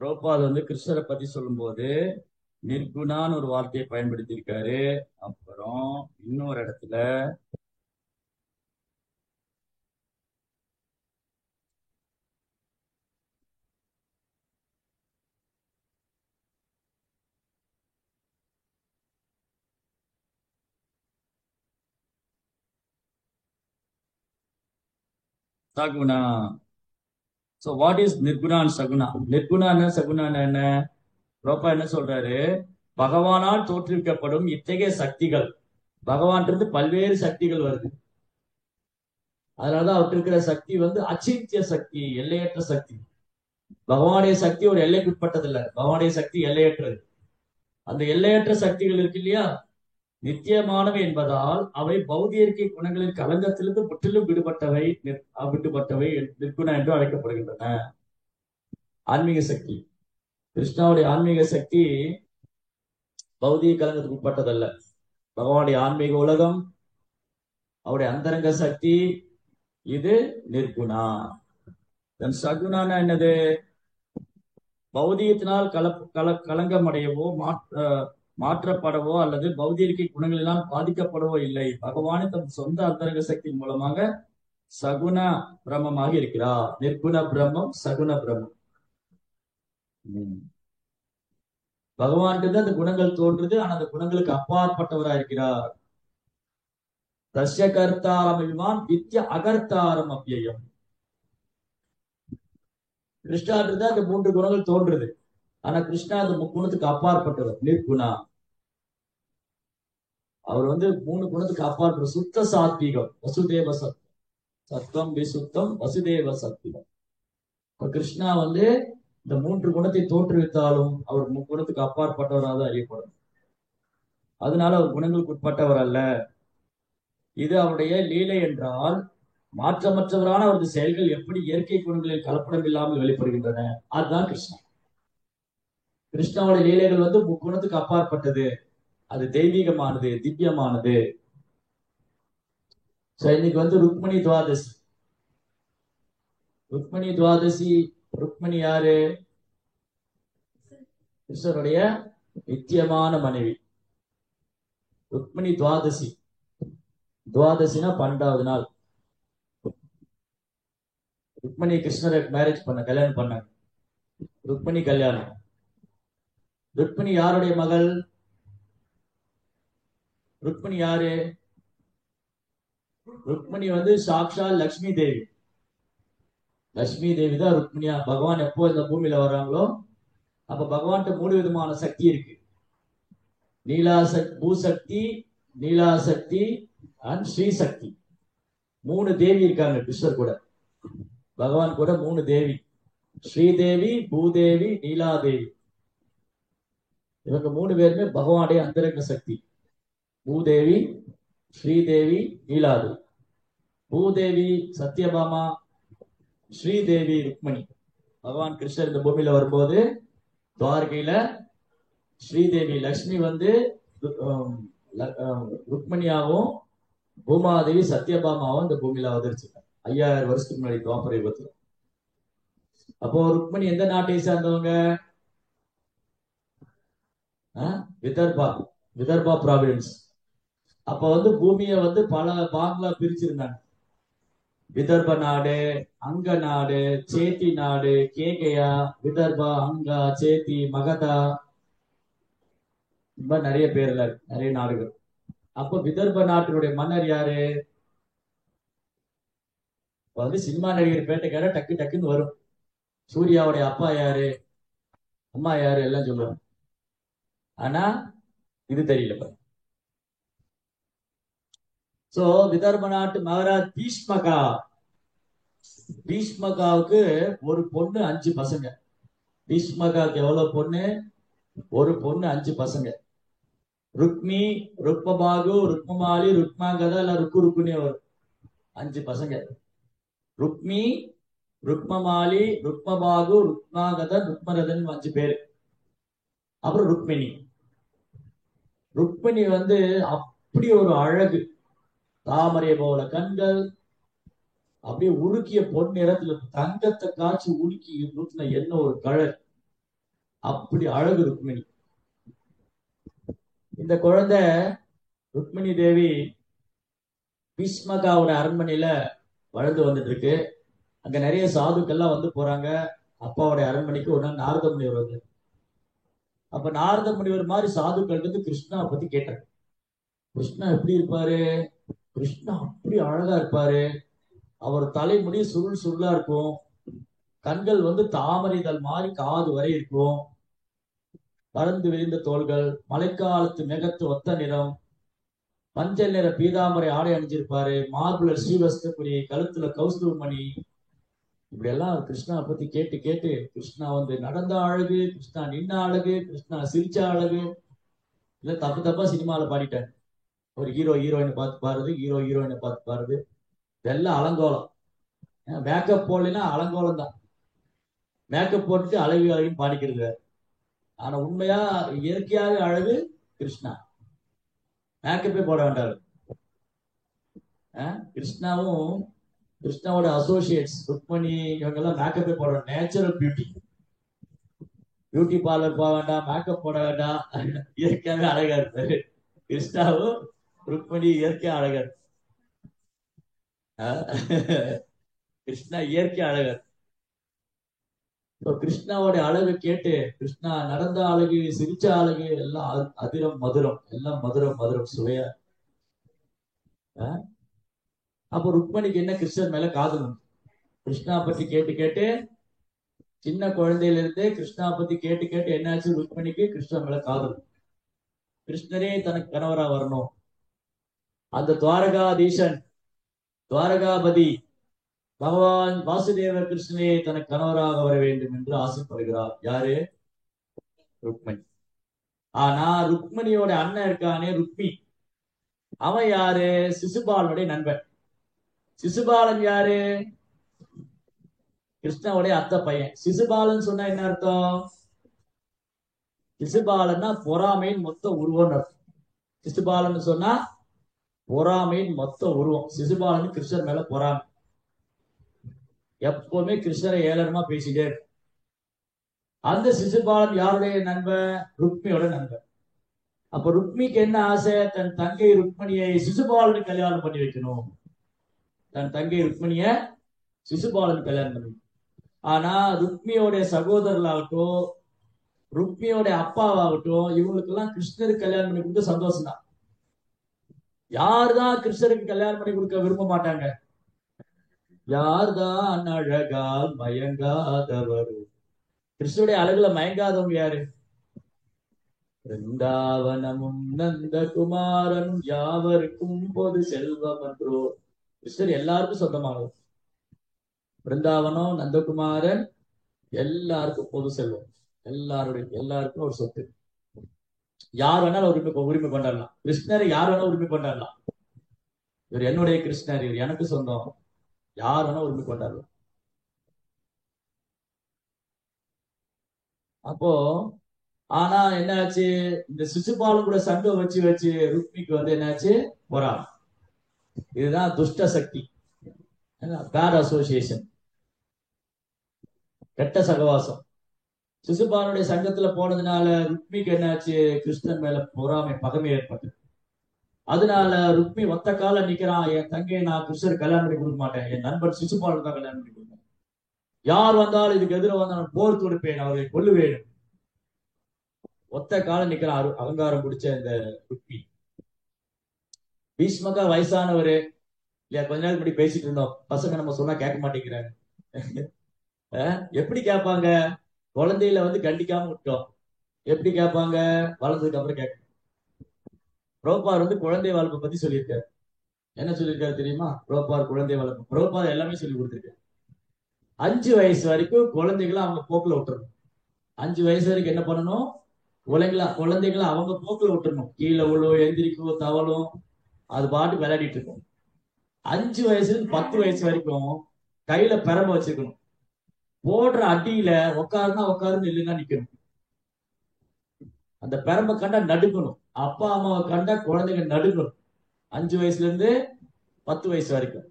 பிரபுபாத் வந்து கிருஷ்ணரை பத்தி சொல்லும் போது நிர்குணான்னு ஒரு வார்த்தையை பயன்படுத்தி இருக்காரு. அப்புறம் இன்னொரு இடத்துல சகுணா. So what is nirguna and saguna? நிர்குணான்னு சகுணான்னு என்ன? ரோப்பா என்ன சொல்றாரு? பகவானால் தோற்றுவிக்கப்படும் இத்தகைய சக்திகள், பகவான் இருந்து பல்வேறு சக்திகள் வருது. அதனாலதான் அவருக்கு இருக்கிற சக்தி வந்து அச்சிந்திய சக்தி, எல்லையற்ற சக்தி. பகவானுடைய சக்தி ஒரு எல்லைக்கு உட்பட்டது இல்ல, பகவானுடைய சக்தி எல்லையற்றது. அந்த எல்லையற்ற சக்திகள் இருக்கு இல்லையா, நித்தியமானவை என்பதால் அவை பௌதியற்கை குணங்களின் களங்கத்திலிருந்து முற்றிலும் விடுபட்டவை நிர்குண என்று அழைக்கப்படுகின்றன. ஆன்மீக சக்தி, கிருஷ்ணாவுடைய ஆன்மீக சக்தி பௌதிக கலங்கத்துக்கு உட்பட்டதல்ல. பகவானுடைய ஆன்மீக உலகம், அவருடைய அந்தரங்க சக்தி, இது நிர்குணா. சகுணானா என்னது? பௌதிகத்தினால் களங்கம் அடையவோ மாற்றப்படவோ அல்லது பௌதிக குணங்களினால் பாதிக்கப்படவோ இல்லை. பகவான் தம் சொந்த அந்தரங்க சக்தி மூலமாக சகுண பிரம்மமாக இருக்கிறார். நிர்குண பிரம்மம், சகுண பிரம்மம். பகவான்கிட்ட அந்த குணங்கள் தோன்றுது, ஆனா அந்த குணங்களுக்கு அப்பாற்பட்டவராக இருக்கிறார். தஸ்ய கர்த்தாரம் அபிமான் வித்ய அகர்த்தாரம் அவ்யயம். கிருஷ்ணாட்டு அந்த 3 குணங்கள் தோன்றுது, ஆனா கிருஷ்ணா அந்த முக்குணத்துக்கு அப்பாற்பட்டவர், நிர்குணா. அவர் வந்து 3 குணத்துக்கு அப்பாற்பட்ட சுத்த சாத்வீகம், வசுதேவ சத்வம் விசுத்தம் வசுதேவ சத்வீகம். இப்ப கிருஷ்ணா வந்து இந்த 3 குணத்தை தோற்றுவித்தாலும் அவர் முக்குணத்துக்கு அப்பாற்பட்டவராக தான் அறியப்படும். அதனால அவர் குணங்களுக்கு உட்பட்டவர் அல்ல. இது அவருடைய லீலை என்றால், மாற்றமற்றவரான அவரது செயல்கள் எப்படி இயற்கை குணங்களில் கலப்படம் இல்லாமல் வெளிப்படுகின்றன, அதுதான் கிருஷ்ணா. கிருஷ்ணாவுடைய லீலைகள் வந்து முக்குணத்துக்கு அப்பாற்பட்டது, அது தெய்வீகமானது, திவ்யமானது. இன்னைக்கு வந்து ருக்மணி துவாதசி. ருக்மணி துவாதசி, ருக்மணி யாரு? கிருஷ்ணருடைய நித்தியமான மனைவி. ருக்மணி துவாதசி, துவாதசினா 12வது நாள். ருக்மணி கிருஷ்ணரை மேரேஜ் கல்யாணம் பண்ணாங்க. ருக்மணி கல்யாணம். ருக்மணி யாருடைய மகள்? ருக்மணி யாரு? ருக்மணி வந்து சாக்ஷா லக்ஷ்மி தேவி. லட்சுமி தேவி தான் ருக்மணியா. பகவான் எப்போ இந்த பூமியில வர்றாங்களோ அப்ப பகவான்கிட்ட 3 விதமான சக்தி இருக்கு. பூசக்தி, நீலாசக்தி அண்ட் ஸ்ரீசக்தி. 3 தேவி இருக்காங்க கிருஷ்ணர் கூட. பகவான் கூட 3 தேவி, ஸ்ரீதேவி, பூதேவி, நீலாதேவி. இவங்க 3 பேருமே பகவானுடைய அந்தரங்க சக்தி. பூதேவி, ஸ்ரீதேவி, நீலாதேவி. பூதேவி சத்யபாமா, ஸ்ரீதேவி ருக்மணி. பகவான் கிருஷ்ணர் இந்த பூமியில வரும்போது துவாரகையில ஸ்ரீதேவி லக்ஷ்மி வந்து ருக்மணியாவும், பூமாதேவி சத்யபாமாவும் இந்த பூமியில அவதரிச்சிருக்காங்க 5000 வருஷத்துக்கு முன்னாடி துவாபர யுகத்துல. அப்போ ருக்மணி எந்த நாட்டை சேர்ந்தவங்க? விதர்பா, விதர்பா ப்ராவிடன்ஸ். அப்ப வந்து பூமியை வந்து பல பாகங்களா பிரிச்சிருந்தாங்க. விதர்ப நாடு, அங்க நாடு, சேத்தி நாடு, கேகயா, விதர்பா, அங்கா, சேத்தி, மகதா, இந்த மாதிரி நிறைய பேர்ல நிறைய நாடுகள். அப்ப விதர்ப நாட்டினுடைய மன்னர் யாரு? வந்து சினிமா நடிகர் பேட்டைக்கார டக்கு டக்குன்னு வரும். சூர்யாவுடைய அப்பா யாரு, அம்மா யாரு எல்லாம் சொல்லுவாங்க. ஆனா இது தெரியல. சோ விதர்ப நாட்டு மகாராஜ் பீஷ்மகா. பீஷ்மகாவுக்கு ஒரு பொண்ணு 5 பசங்க. பீஷ்மகாவுக்கு எவ்வளவு பொண்ணு? ஒரு பொண்ணு 5 பசங்க. ருக்மி, ருக்மபாகு, ருக்மமாலி, ருக்மாங்கதா இல்ல ருக்குனே வரும். 5 பசங்க. ருக்மி, ருக்மமாலி, ருக்மபாகு, ருக்மாகதன், ருக்மரதன் 5 பேரு. அப்புறம் ருக்மிணி. ருக்மிணி வந்து அப்படி ஒரு அழகு, தாமரை போல கண்கள், அப்படியே உருக்கிய பொன் நிறத்துல தங்கத்தை காய்ச்சி உருக்கி ஊற்றின என்ன ஒரு கழல், அப்படி அழகு ருக்மிணி. இந்த குழந்தை ருக்மிணி தேவி பீஷ்மகாவோட அரண்மனையில வளர்ந்து வந்துட்டு இருக்கு. அங்க நிறைய சாதுக்கள்லாம் வந்து போறாங்க. அப்பாவுடைய அரண்மனைக்கு ஒரு நாள் நாரத முனிவர் வந்து, அப்ப நாரத முனிவர் மாதிரி சாதுக்கள் வந்து கிருஷ்ணா பத்தி கேட்டாங்க. கிருஷ்ணா எப்படி இருப்பாரு? கிருஷ்ணா அப்படி அழகா இருப்பாரு, அவர் தலைமுடி சுருள் சுருளா இருக்கும், கண்கள் வந்து தாமரைதழ் மாதிரி காது வரை இருக்கும். பறந்து விரிந்த தோள்கள், மழைக்காலத்து மேகத்து ஒத்த நிறம், மஞ்சள் நிற பீதாம்பரை ஆடை அணிஞ்சிருப்பாரு, மார்புல ஸ்ரீவஸ்தபுரி, கழுத்துல கௌஸ்துவமணி. இப்படி எல்லாம் கிருஷ்ணா பத்தி கேட்டு கேட்டு கிருஷ்ணா வந்து நடந்த அழகு, கிருஷ்ணா நின்ன அழகு, கிருஷ்ணா சிரிச்ச அழகு, இல்ல தப்பு தப்பா சினிமாவில் பாடிட்டாரு. ஒரு ஹீரோ ஹீரோயினை பார்த்து பாருது, ஹீரோ ஹீரோயினை பார்த்து பாருது. இதெல்லாம் அலங்கோலம். மேக்கப் போடலைன்னா அலங்கோலம் தான். மேக்கப் போட்டுட்டு அழகு அழகுன்னு பாடிக்கிறது. ஆனா உண்மையா இயற்கையாக அழகு கிருஷ்ணா. மேக்கப்பே போட வேண்டாம். கிருஷ்ணாவும் கிருஷ்ணாவோட அசோசியேட்ஸ் ருக்மணி இவங்க எல்லாம் மேக்கப்பே போட வேண்டாம். Natural beauty. பியூட்டி பார்லர் போக வேண்டாம், மேக்கப் போட வேண்டாம், இயற்கையாகவே அழகா இருப்பாரு. கிருஷ்ணாவும் ருக்மணி இயற்கையா அழகா இருக்கு. கிருஷ்ணா இயற்கை அழகர். கிருஷ்ணாவோட அழகு கேட்டு கிருஷ்ணா நடந்த அழகு, சிரிச்ச அழகு எல்லாம் அதிரம் மதுரம், எல்லாம் மதுரம் மதுரம் சுவையா. அப்போ ருக்மணிக்கு என்ன கிருஷ்ணர் மேல காதல் உண்டு. கிருஷ்ணா பத்தி கேட்டு கேட்டு சின்ன குழந்தையில இருந்தே கிருஷ்ணா பத்தி கேட்டு கேட்டு என்னாச்சு, ருக்மணிக்கு கிருஷ்ணர் மேல காதல். கிருஷ்ணரே தனக்கு கணவரா வரணும், அந்த துவாரகாதீசன் துவாரகாபதி பகவான் வாசுதேவ கிருஷ்ணனே தனக்கு கணவராக வர வேண்டும் என்று ஆசைப்படுகிறார். யாரு? ருக்மணி. ஆனா ருக்மணியோட அண்ணன் இருக்கானே ருக்மி, அவன் யாரு? சிசுபாலனுடைய நண்பன். சிசுபாலன் யாரு? கிருஷ்ணாவுடைய அத்தை பையன். சிசுபாலன் சொன்னா என்ன அர்த்தம்? சிசுபாலன்னா பொறாமையின் மொத்த உருவம் அர்த்தம். சிசுபாலன் சொன்னா பொறாமையின் மொத்த உருவம். சிசுபாலன் கிருஷ்ணர் மேல பொறாமை. எப்பவுமே கிருஷ்ணரை ஏளனமா பேசிட்டே இருக்கு. அந்த சிசுபாலன் யாருடைய நண்பன்? ருக்மியோட நண்பன். அப்ப ருக்மிக்கு என்ன ஆசை? தன் தங்கை ருக்மணியை சிசுபாலனுக்கு கல்யாணம் பண்ணி வைக்கணும். தன் தங்கை ருக்மணிய சிசுபாலன் கல்யாணம் பண்ணி. ஆனா ருக்மியோடைய சகோதரர்களாகட்டும், ருக்மியோடைய அப்பாவாகட்டும், இவங்களுக்கு எல்லாம் கிருஷ்ணருக்கு கல்யாணம் பண்ணி கொடுக்க சந்தோஷம் தான். யாருதான் கிருஷ்ணருக்கு கல்யாணம் பண்ணி கொடுக்க விரும்ப மாட்டாங்க? யார்தான் அழகால் மயங்காதவர்? கிருஷ்ணனுடைய அழகுல மயங்காதவங்க யாரு? பிருந்தாவனமும் நந்தகுமாரனும் யாவருக்கும் பொது செல்வம் என்றோ. கிருஷ்ணர் எல்லாருக்கும் சொந்தமானவர். பிருந்தாவனம், நந்தகுமாரன் எல்லாருக்கும் பொது செல்வம். எல்லாருக்கும் ஒரு சொத்து. யார் வேணாலும் உரிமை கொண்டாடலாம். கிருஷ்ணரை யார் வேணாலும் உரிமை கொண்டாடலாம். இவர் என்னுடைய கிருஷ்ணர், இவர் எனக்கு சொந்தம், யார் வேணா உரிமை கொண்டாடலாம். அப்போ ஆனா என்னாச்சு, இந்த சிசுபாலன் கூட சண்டை வச்சு வச்சு ருக்மிக்கு வந்து என்னாச்சு, பொறாமை. இதுதான் துஷ்ட சக்தி, பேட் அசோசியேஷன், கெட்ட சகவாசம். சிசுபாலனுடைய சங்கத்துல போனதுனால ருக்மிக்கு என்னாச்சு, கிருஷ்ணன் மேல பொறாமை, பகமை ஏற்பட்டது. அதனால ருக்மி ஒத்த கால நிக்கிறான், என் தங்கையை நான் கிருஷ்ணர் கல்யாணம் பண்ணி கொடுக்க மாட்டேன், என் நண்பர் சிசுபாலன் தான் கல்யாணம் பண்ணி கொடுப்பேன். யார் வந்தாலும் இதுக்கு எதிர வந்தாலும் போர் தொடுப்பேன், அவரை கொல்லுவேன். ஒத்த கால நிக்கிறான் அலங்காரம் பிடிச்ச இந்த ருக்மி. பீஷ்மகா வயசானவரு இல்லையா, கொஞ்ச நேரம் இப்படி பேசிட்டு இருந்தோம். பசங்க நம்ம சொன்னா கேட்க மாட்டேங்கிறாங்க. எப்படி கேட்பாங்க? குழந்தையில வந்து கண்டிக்காம விட்டோம், எப்படி கேட்பாங்க? வளர்ந்ததுக்கு அப்புறம் கேட்க. புரோபார் வந்து குழந்தை வளர்ப்பை பத்தி சொல்லியிருக்காரு. என்ன சொல்லியிருக்காரு தெரியுமா? புரோபார் குழந்தை வளர்ப்பு, புரோபார் எல்லாமே சொல்லி கொடுத்துருக்காரு. 5 வயசு வரைக்கும் குழந்தைகளை அவங்க போக்குல விட்டுறணும். 5 வயசு வரைக்கும் என்ன பண்ணணும்? குழந்தைகளை அவங்க போக்குல விட்டுறணும். கீழே விழும், எந்திரிக்கும், தவளும், அது பாட்டு விளையாடிட்டு இருக்கும். 5 வயசுல 10 வயசு வரைக்கும் கையில பெரம்ப வச்சிருக்கணும். போடுற அடியில உட்காருனா உட்காருன்னு, இல்லைன்னா நிக்கணும். அந்த பெரம்ப கண்டா நடுக்கணும். அப்பா அம்மாவை கண்டா குழந்தைங்க நடுக்கணும். 5 வயசுல இருந்து 10 வயசு வரைக்கும்.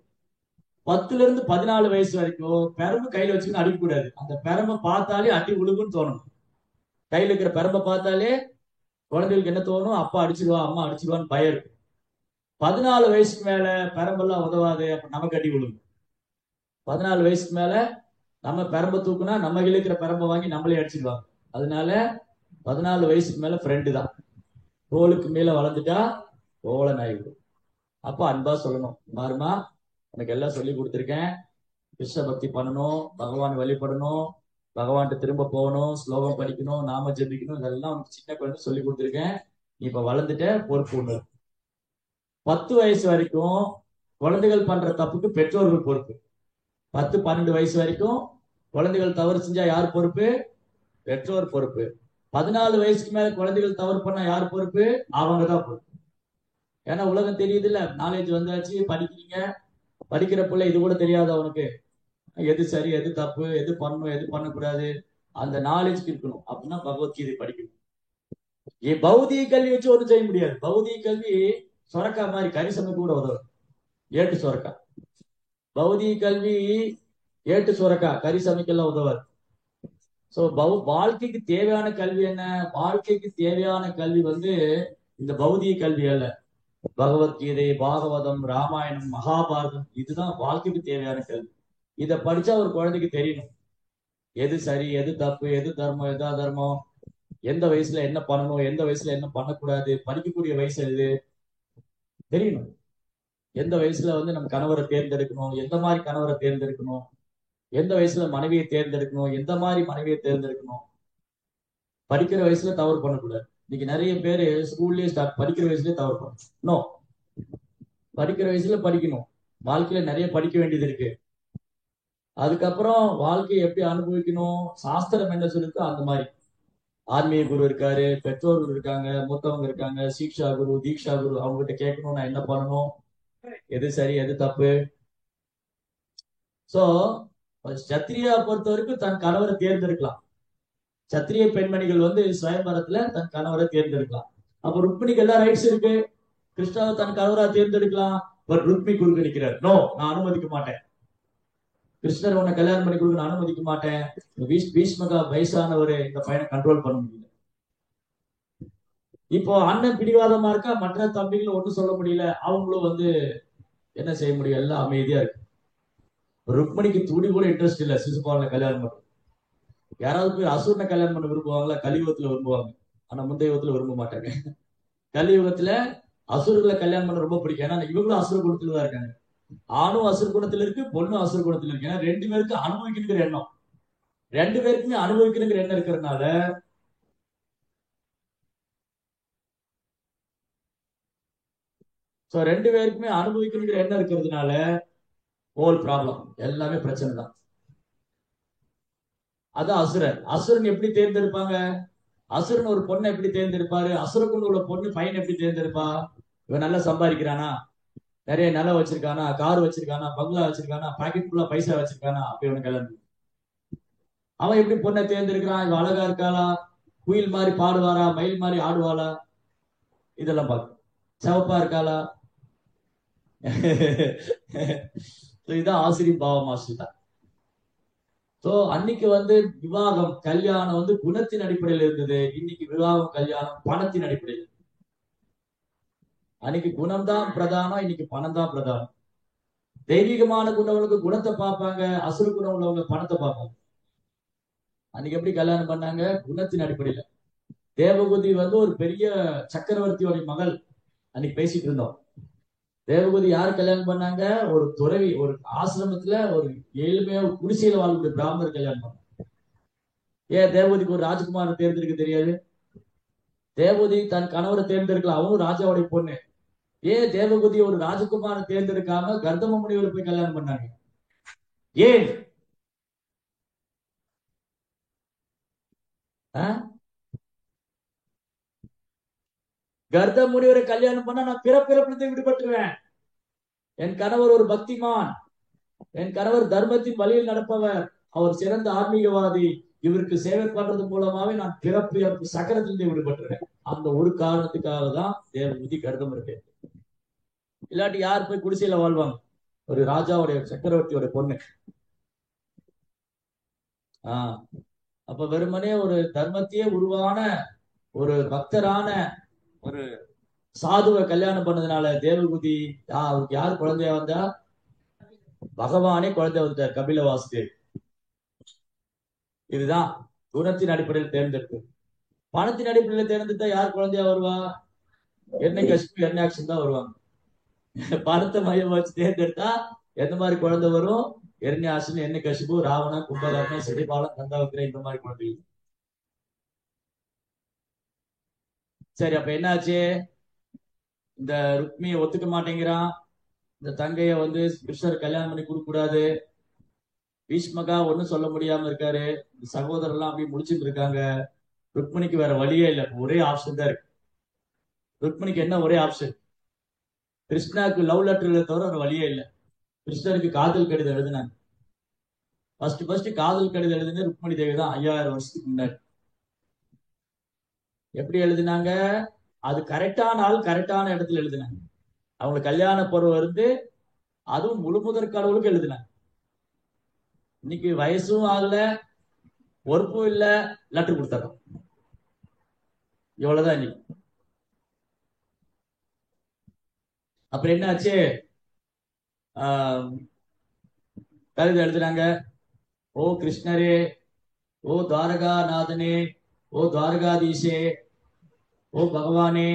10ல இருந்து 14 வயசு வரைக்கும் பெரம்பு கையில வச்சுக்கணும், அடிக்கக்கூடாது. அந்த பெரம்ப பார்த்தாலே அடி விழுகுன்னு தோணும். கையில இருக்கிற பெரம்ப பார்த்தாலே குழந்தைகளுக்கு என்ன தோணும்? அப்பா அடிச்சிருவா, அம்மா அடிச்சிருவான்னு பயம் இருக்கு. 14 வயசுக்கு மேல பெரம்பெல்லாம் உதவாது, அப்ப நமக்கு அடி விழுகும். 14 வயசுக்கு மேல நம்ம பெரம்ப தூக்குனா நம்ம இழுக்கிற பெரம்ப வாங்கி நம்மளே அடிச்சிருவாங்க. அதனால 14 வயசுக்கு மேல ஃப்ரெண்டு தான். தோளுக்கு மேல வளர்ந்துட்டா தோழன் ஆயிடும். அப்ப அன்பா சொல்லணும், மாறுமா, உனக்கு எல்லாம் சொல்லி கொடுத்துருக்கேன், கிருஷ்ண பக்தி பண்ணணும், பகவான் வழிபடணும், பகவான்கிட்ட திரும்ப போகணும், ஸ்லோகம் படிக்கணும், நாம ஜெபிக்கணும். இதெல்லாம் உனக்கு சின்ன குழந்தை சொல்லி கொடுத்துருக்கேன். நீ இப்ப வளர்ந்துட்ட, பொறுப்பு ஒண்ணு. 10 வயசு வரைக்கும் குழந்தைகள் பண்ற தப்புக்கு பெற்றோர்கள் பொறுப்பு. 10-12 வயசு வரைக்கும் குழந்தைகள் தவறு செஞ்சா யார் பொறுப்பு? பெற்றோர் பொறுப்பு. 14 வயசுக்கு மேல குழந்தைகள் தவறு பண்ணா யார் பொறுப்பு? அவங்க தான் பொறுப்பு. ஏன்னா உலகம் தெரியுது இல்ல, நாலேஜ் வந்தாச்சு, படிக்கிறீங்க. படிக்கிற பிள்ளை இது கூட தெரியாது அவனுக்கு, எது சரி எது தப்பு, எது பண்ணணும் எது பண்ணக்கூடாது, அந்த நாலேஜ் இருக்கணும். அப்படின்னா பகவத்கீதை படிக்கணும். பௌதிக கல்வி வச்சு ஒன்றும் செய்ய முடியாது. பௌதிக கல்வி சொரக்கா மாதிரி, கரிசமை கூட உதவும். ஏட்டு சொரக்கா. பௌதிக கல்வி ஏட்டு சொரக்கா, கரிசமைக்கெல்லாம் உதவாது. சோ வாழ்க்கைக்கு தேவையான கல்வி என்ன? வாழ்க்கைக்கு தேவையான கல்வி வந்து இந்த பௌதிக கல்வி அல்ல. பகவத்கீதை, பாகவதம், ராமாயணம், மகாபாரதம், இதுதான் வாழ்க்கைக்கு தேவையான கல்வி. இத படிச்சா ஒரு குழந்தைக்கு தெரியணும் எது சரி எது தப்பு, எது தர்மம் எது அதர்மம், எந்த வயசுல என்ன பண்ணணும், எந்த வயசுல என்ன பண்ணக்கூடாது, படிக்கக்கூடிய வயசு எது தெரியணும். எந்த வயசுல வந்து நம்ம கணவரை தேர்ந்தெடுக்கணும், எந்த மாதிரி கணவரை தேர்ந்தெடுக்கணும், எந்த வயசுல மனைவியை தேர்ந்தெடுக்கணும், எந்த மாதிரி மனைவியை தேர்ந்தெடுக்கணும். படிக்கிற வயசுல தவறு பண்ணக்கூடாது. இன்னைக்கு நிறைய பேரு ஸ்கூல்லயே படிக்கிற வயசுலயே தவறு பண்ணணும். படிக்கிற வயசுல படிக்கணும். வாழ்க்கையில நிறைய படிக்க வேண்டியது இருக்கு. அதுக்கப்புறம் வாழ்க்கையை எப்படி அனுபவிக்கணும், சாஸ்திரம் என்ன சொல்லிருக்கோ அந்த மாதிரி. ஆன்மீக குரு இருக்காரு, பெற்றோர்கள் இருக்காங்க, மூத்தவங்க இருக்காங்க, சீக்ஷா குரு, தீக்ஷா குரு, அவங்க கிட்ட கேட்கணும் நான் என்ன பண்ணணும், எது சரி எது தப்பு. சோ சத்திரியா பொறுத்த வரைக்கும் தன் கணவரை தேர்ந்தெடுக்கலாம். சத்திரிய பெண்மணிகள் வந்து சுயம்பரத்துல தன் கணவரை தேர்ந்தெடுக்கலாம். அப்ப ருக்மிணிக்கு எல்லா ரைட்ஸ் இருக்கு. கிருஷ்ணாவை தன் கணவரா தேர்ந்தெடுக்கலாம். பட் ருக்மி குறுக்கு நிற்கிறார். நோ, நான் அனுமதிக்க மாட்டேன். கிருஷ்ணர் உன்னை கல்யாணம் பண்ணி கொடுக்க நான் அனுமதிக்க மாட்டேன். பீஷ்மகா வயசானவரு, இந்த பையனை கண்ட்ரோல் பண்ண முடியல. இப்போ அண்ணன் பிடிவாதமா இருக்கா, மற்ற தம்பிகள் ஒன்றும் சொல்ல முடியல. அவங்களும் வந்து என்ன செய்ய முடியும், எல்லாம் அமைதியா இருக்கு. ருக்மணிக்கு துடி கூட இன்ட்ரெஸ்ட் இல்ல சிசுபாலனை கல்யாணம் பண்ண. யாராவது போய் அசுரனை கல்யாணம் பண்ண விரும்புவாங்களா? கலியுகத்துல விரும்புவாங்க, ஆனா முந்தைய யுகத்துல விரும்ப மாட்டாங்க. கலியுகத்துல அசுரர்களை கல்யாணம் பண்ண ரொம்ப பிடிக்கும். ஏன்னா இவங்களும் அசுர குணத்துல தான் இருக்காங்க. ஆணும் அசுர குணத்துல இருக்கு, பொண்ணும் அசுர குணத்துல இருக்கு. ஏன்னா ரெண்டு பேருக்கும் அனுபவிக்கணுங்கிற எண்ணம், ரெண்டு பேருக்குமே அனுபவிக்கணுங்கிற எண்ணம் இருக்கிறதுனால ரெண்டு பேருக்குமே அனுபவிக்கணுங்கிற எண்ணம் இருக்கிறதுனால ஹோல் ப்ராப்ளம், எல்லாமே பிரச்சனை தான். அதான் அசுரன். அசுரன் எப்படி தேர்ந்தெடுப்பாங்க? அசுரன் ஒரு பொண்ணை எப்படி தேர்ந்தெடுப்பாரு? அசுரக்குள்ள உள்ள பொண்ணு பையன் எப்படி தேர்ந்தெடுப்பா? இவன் நல்லா சம்பாதிக்கிறானா, நிறைய நிலம் வச்சிருக்கானா, கார் வச்சிருக்கானா, பங்களா வச்சிருக்கானா, பாக்கெட் ஃபுல்லா பைசா வச்சிருக்கானா, அப்ப இவனுக்கு கல்யாணம். அவன் எப்படி பொண்ணை தேர்ந்தெடுக்கிறான்? இவன் அழகா இருக்காளா, குயில் மாதிரி பாடுவாரா, மயில் மாதிரி ஆடுவாளா, இதெல்லாம் பார்க்க. சிவப்பா இருக்காளா. இதுதான் ஆசிரியர் பாவ மாஸ்டர் தான். சோ அன்னைக்கு வந்து விவாகம் கல்யாணம் வந்து குணத்தின் அடிப்படையில் இருந்தது. இன்னைக்கு விவாகம் கல்யாணம் பணத்தின் அடிப்படையில். அன்னைக்கு குணம் தான் பிரதானம், இன்னைக்கு பணம் தான் பிரதானம். தெய்வீகமான குணங்களுக்கு குணத்தை பார்ப்பாங்க, அசுர குணம் உள்ளவங்க பணத்தை பார்ப்பாங்க. அன்னைக்கு எப்படி கல்யாணம் பண்ணாங்க? குணத்தின் அடிப்படையில. தேவகுதி வந்து ஒரு பெரிய சக்கரவர்த்தியோட மகள். அன்னைக்கு பேசிட்டு இருந்தோம். தேவகுதி யாரு கல்யாணம் பண்ணாங்க? ஒரு துறவி, ஒரு ஆசிரமத்துல ஒரு ஏழ்மையா ஒரு குடிசையில வாழக்கூடிய பிராமணர் கல்யாணம் பண்ணாங்க. ஏன் தேவகுதிக்கு ஒரு ராஜகுமாரனை தேர்ந்தெடுக்க தெரியாது? தேவகுதி தன் கணவரை தேர்ந்தெடுக்கலாம், அவனும் ராஜாவுடைய பொண்ணு. ஏன் தேவகுதி ஒரு ராஜகுமாரனை தேர்ந்தெடுக்காம கர்தம முனிவரை போய் கல்யாணம் பண்ணாங்க? ஏன்? கர்த முனிவரை கல்யாணம் பண்ணா நான் பிறப்பிறப்பிலிருந்து விடுபட்டுருவேன். என் கணவர் ஒரு பக்திமான், என் கணவர் தர்மத்தின் வழியில் நடப்பவர், அவர் சிறந்த ஆன்மீகவாதி, இவருக்கு சேவை பண்றது மூலமாவே நான் பிறப்பு சக்கரத்திலிருந்து விடுபட்டுருவேன். அந்த ஒரு காரணத்துக்காக தான் தேவகுதி கர்தம் இருக்கு. இல்லாட்டி யார் போய் குடிசையில வாழ்வாங்க? ஒரு ராஜாவுடைய சக்கரவர்த்தியோட பொண்ணு. அப்ப வெறுமனே ஒரு தர்மத்தையே உருவான ஒரு பக்தரான ஒரு சாதுவை கல்யாணம் பண்ணதுனால தேவகுதி அவருக்கு யார் குழந்தையா வந்தா? பகவானே குழந்தை வந்தார், கபில வாசுதேவ். இதுதான் குணத்தின் அடிப்படையில் தேர்ந்தெடுப்பு. பணத்தின் அடிப்படையில் தேர்ந்தெடுத்தா யார் குழந்தையா வருவா? என்ன கஷ்மி என்னாக்ஷன் தான் வருவாங்க. பணத்தை மையம் வச்சு தேர்ந்தெடுத்தா எந்த மாதிரி குழந்தை வரும்? எரண்யாசன், என்ன கசிபு, ராவணன், கும்பகர்ணன், சிறிபாலன், கந்தாவத்திரை, இந்த மாதிரி குழந்தைகள். சரி, அப்ப என்னாச்சு? இந்த ருக்மியை ஒத்துக்க மாட்டேங்கிறான். இந்த தங்கைய வந்து கிருஷ்ணர் கல்யாணம் பண்ணி கொடுக்க கூடாது. பீஷ்மகா ஒண்ணும் சொல்ல முடியாம இருக்காரு. இந்த சகோதரர் எல்லாம் அப்படியே முடிச்சுட்டு இருக்காங்க. ருக்மிணிக்கு வேற வழியே இல்லை. ஒரே ஆப்ஷன் தான் இருக்கு. ருக்மிணிக்கு என்ன ஒரே ஆப்ஷன்? கிருஷ்ணாவுக்கு லவ் லெட்டர்ல தவிர ஒரு வழியே இல்லை. கிருஷ்ணருக்கு காதல் கடிதம் எழுதினாங்க. ஃபர்ஸ்ட் காதல் கடிதம் எழுதுனது ருக்மிணி தேவி தான் 5000 வருஷத்துக்கு முன்னாடி. எப்படி எழுதினாங்க? அது கரெக்டான ஆள் கரெக்டான இடத்துல எழுதினாங்க. அவங்க கல்யாண பருவம் இருந்து அதுவும் முழுமுதற் கடவுளுக்கு எழுதினாங்க. இன்னைக்கு வயசும் ஆகல, பொறுப்பும் இல்ல, லெட்டர் கொடுத்துறோம். இவ்வளவுதான் இன்னைக்கு. அப்புறம் என்னாச்சு? ஆஹ் கடிதம் எழுதுனாங்க. ஓ கிருஷ்ணரே, ஓ துவாரகாநாதனே, ஓ துவாரகாதீஷே, ஓ பகவானே,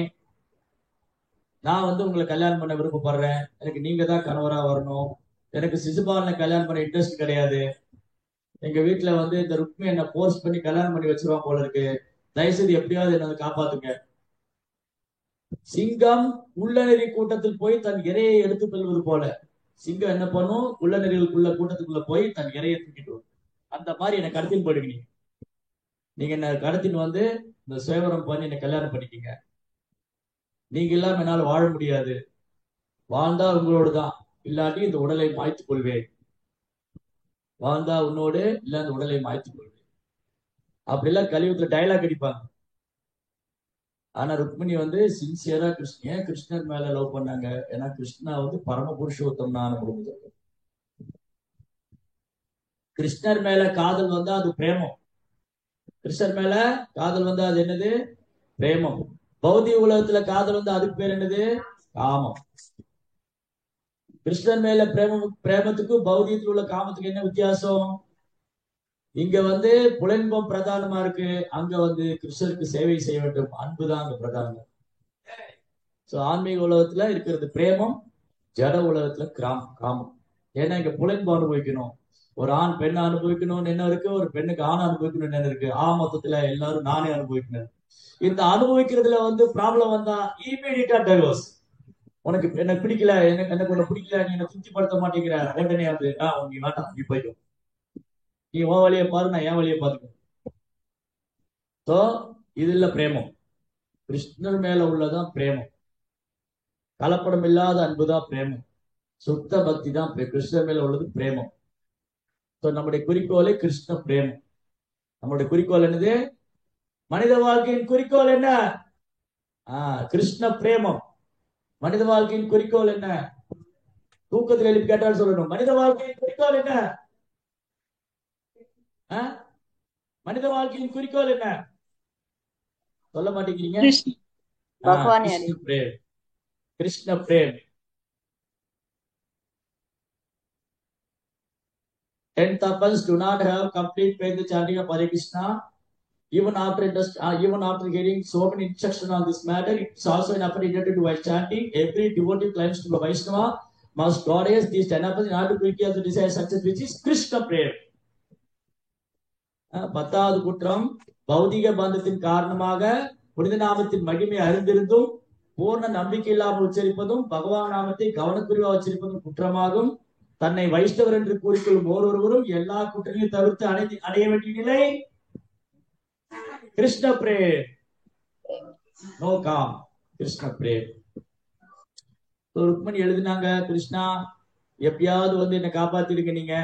நான் வந்து உங்களை கல்யாணம் பண்ண விருப்பப்படுறேன். எனக்கு நீங்க தான் கணவரா வரணும். எனக்கு சிசுபாலனை கல்யாணம் பண்ண இன்ட்ரெஸ்ட் கிடையாது. எங்க வீட்டுல வந்து இந்த ருக்மி என்ன போர்ஸ் பண்ணி கல்யாணம் பண்ணி வச்சிருவான் போல இருக்கு. தயவுசெய்து எப்படியாவது என்ன காப்பாத்துங்க. சிங்கம் குள்ளநெறி கூட்டத்தில் போய் தன் இரையை எடுத்துக் கொள்வது போல சிங்கம் என்ன பண்ணும்? குள்ளநெறிகளுக்குள்ள கூட்டத்துக்குள்ள போய் தன் இரையை தூக்கிட்டு வரும். அந்த மாதிரி என்ன கடத்தின்னு போயிடுங்க. நீங்க என்ன கடத்தின்னு வந்து இந்த சேவரம் பண்ணி என்ன கல்யாணம் பண்ணிக்கீங்க. நீங்க இல்லாம என்னால வாழ முடியாது. வாழ்ந்தா உங்களோடு தான், இல்லாட்டி இந்த உடலை மாய்த்துக் கொள்வேன். வாழ்ந்தா உன்னோடு, இல்ல இந்த உடலை மாய்த்துக் கொள்வேன். அப்படி எல்லாம் கலியுகத்துல டைலாக் அடிப்பாங்க. ஆனா ருக்மிணி வந்து சின்சியரா கிருஷ்ணர் மேல லவ் பண்ணாங்க. ஏன்னா கிருஷ்ணா வந்து பரம புருஷோத்தம்னான முடிஞ்சது. கிருஷ்ணர் மேல காதல் வந்தா அது பிரேமம். கிருஷ்ணர் மேல காதல் வந்தா அது என்னது? பிரேமம். பௌதிக உலகத்துல காதல் வந்தா அதுக்கு பேர் என்னது? காமம். கிருஷ்ணர் மேல பிரேமத்துக்கும் பௌதிகத்தில் உள்ள காமத்துக்கு என்ன வித்தியாசம்? இங்க வந்து புலன்பம் பிரதானமா இருக்கு, அங்க வந்து கிருஷ்ணருக்கு சேவை செய்ய வேண்டும். அன்புதான் அங்க பிரதானம். சோ ஆன்மீக உலகத்துல இருக்கிறது பிரேமம், ஜட உலகத்துல காமம். ஏன்னா இங்க புலன்பம் அனுபவிக்கணும். ஒரு ஆண் பெண்ணை அனுபவிக்கணும்னு என்ன இருக்கு, ஒரு பெண்ணுக்கு ஆண் அனுபவிக்கணும்னு என்ன இருக்கு. மொத்தத்துல எல்லாரும் நானே அனுபவிக்கணும். இந்த அனுபவிக்கிறதுல வந்து ப்ராப்ளம் வந்தா இமீடியட்டா டைவர்ஸ். உனக்கு எனக்கு பிடிக்கல, எனக்கு உன்னை பிடிக்கல, நீ என்ன திருப்திப்படுத்த மாட்டேங்கிற, உடனே வந்து நீ வேண்டாம், நீ போய்க்கும், நீ உன் வழியை பாரு, நான் என் வழியை பார்த்துக்கோ. சோ இது இல்ல பிரேமம். கிருஷ்ணர் மேல உள்ளதான் பிரேமம். கலப்படம் இல்லாத அன்புதான் பிரேமம். சுத்த பக்தி தான் கிருஷ்ணர் மேல உள்ளது பிரேமம். சோ நம்முடைய குறிக்கோளே கிருஷ்ண பிரேமம். நம்மளுடைய குறிக்கோள் என்னது? மனித வாழ்க்கையின் குறிக்கோள் என்ன? கிருஷ்ண பிரேமம். மனித வாழ்க்கையின் குறிக்கோள் என்ன? தூக்கத்தில் எழுப்பி கேட்டால் சொல்லணும், மனித வாழ்க்கையின் குறிக்கோள் என்ன? மனித வாழ்க்கையின் குறிக்கோள் என்ன? சொல்ல மாட்டேங்கிறீங்க. கிருஷ்ண பிரேம். கிருஷ்ண பிரேம். 10 couples do not have complete faith in the chanting of Hare Krishna. Even after hearing so many instructions on this matter, it's also an opportunity to while chanting. Every devotee claims to be Vaishnava must goddess these 10 apples in order to quickly the desired success, which is Krishna Prem. 10வது குற்றம், பௌதிக பந்தத்தின் காரணமாக புனித நாமத்தின் மகிமை அறிந்திருந்தும் பூர்ண நம்பிக்கை இல்லாமல் உச்சரிப்பதும் பகவான் நாமத்தை கவனக்குறைவாக உச்சரிப்பதும் குற்றமாகும். தன்னை வைஷ்ணவர் என்று கூறிக்கொள்ளும் ஒருவரும் எல்லா குற்றங்களையும் தவிர்த்து அடைய வேண்டிய நிலை கிருஷ்ண பிரேம். நோ காம், கிருஷ்ண பிரேம். ருக்மணி எழுதினாங்க, கிருஷ்ணா எப்படியாவது வந்து என்ன காப்பாத்திருக்க நீங்க.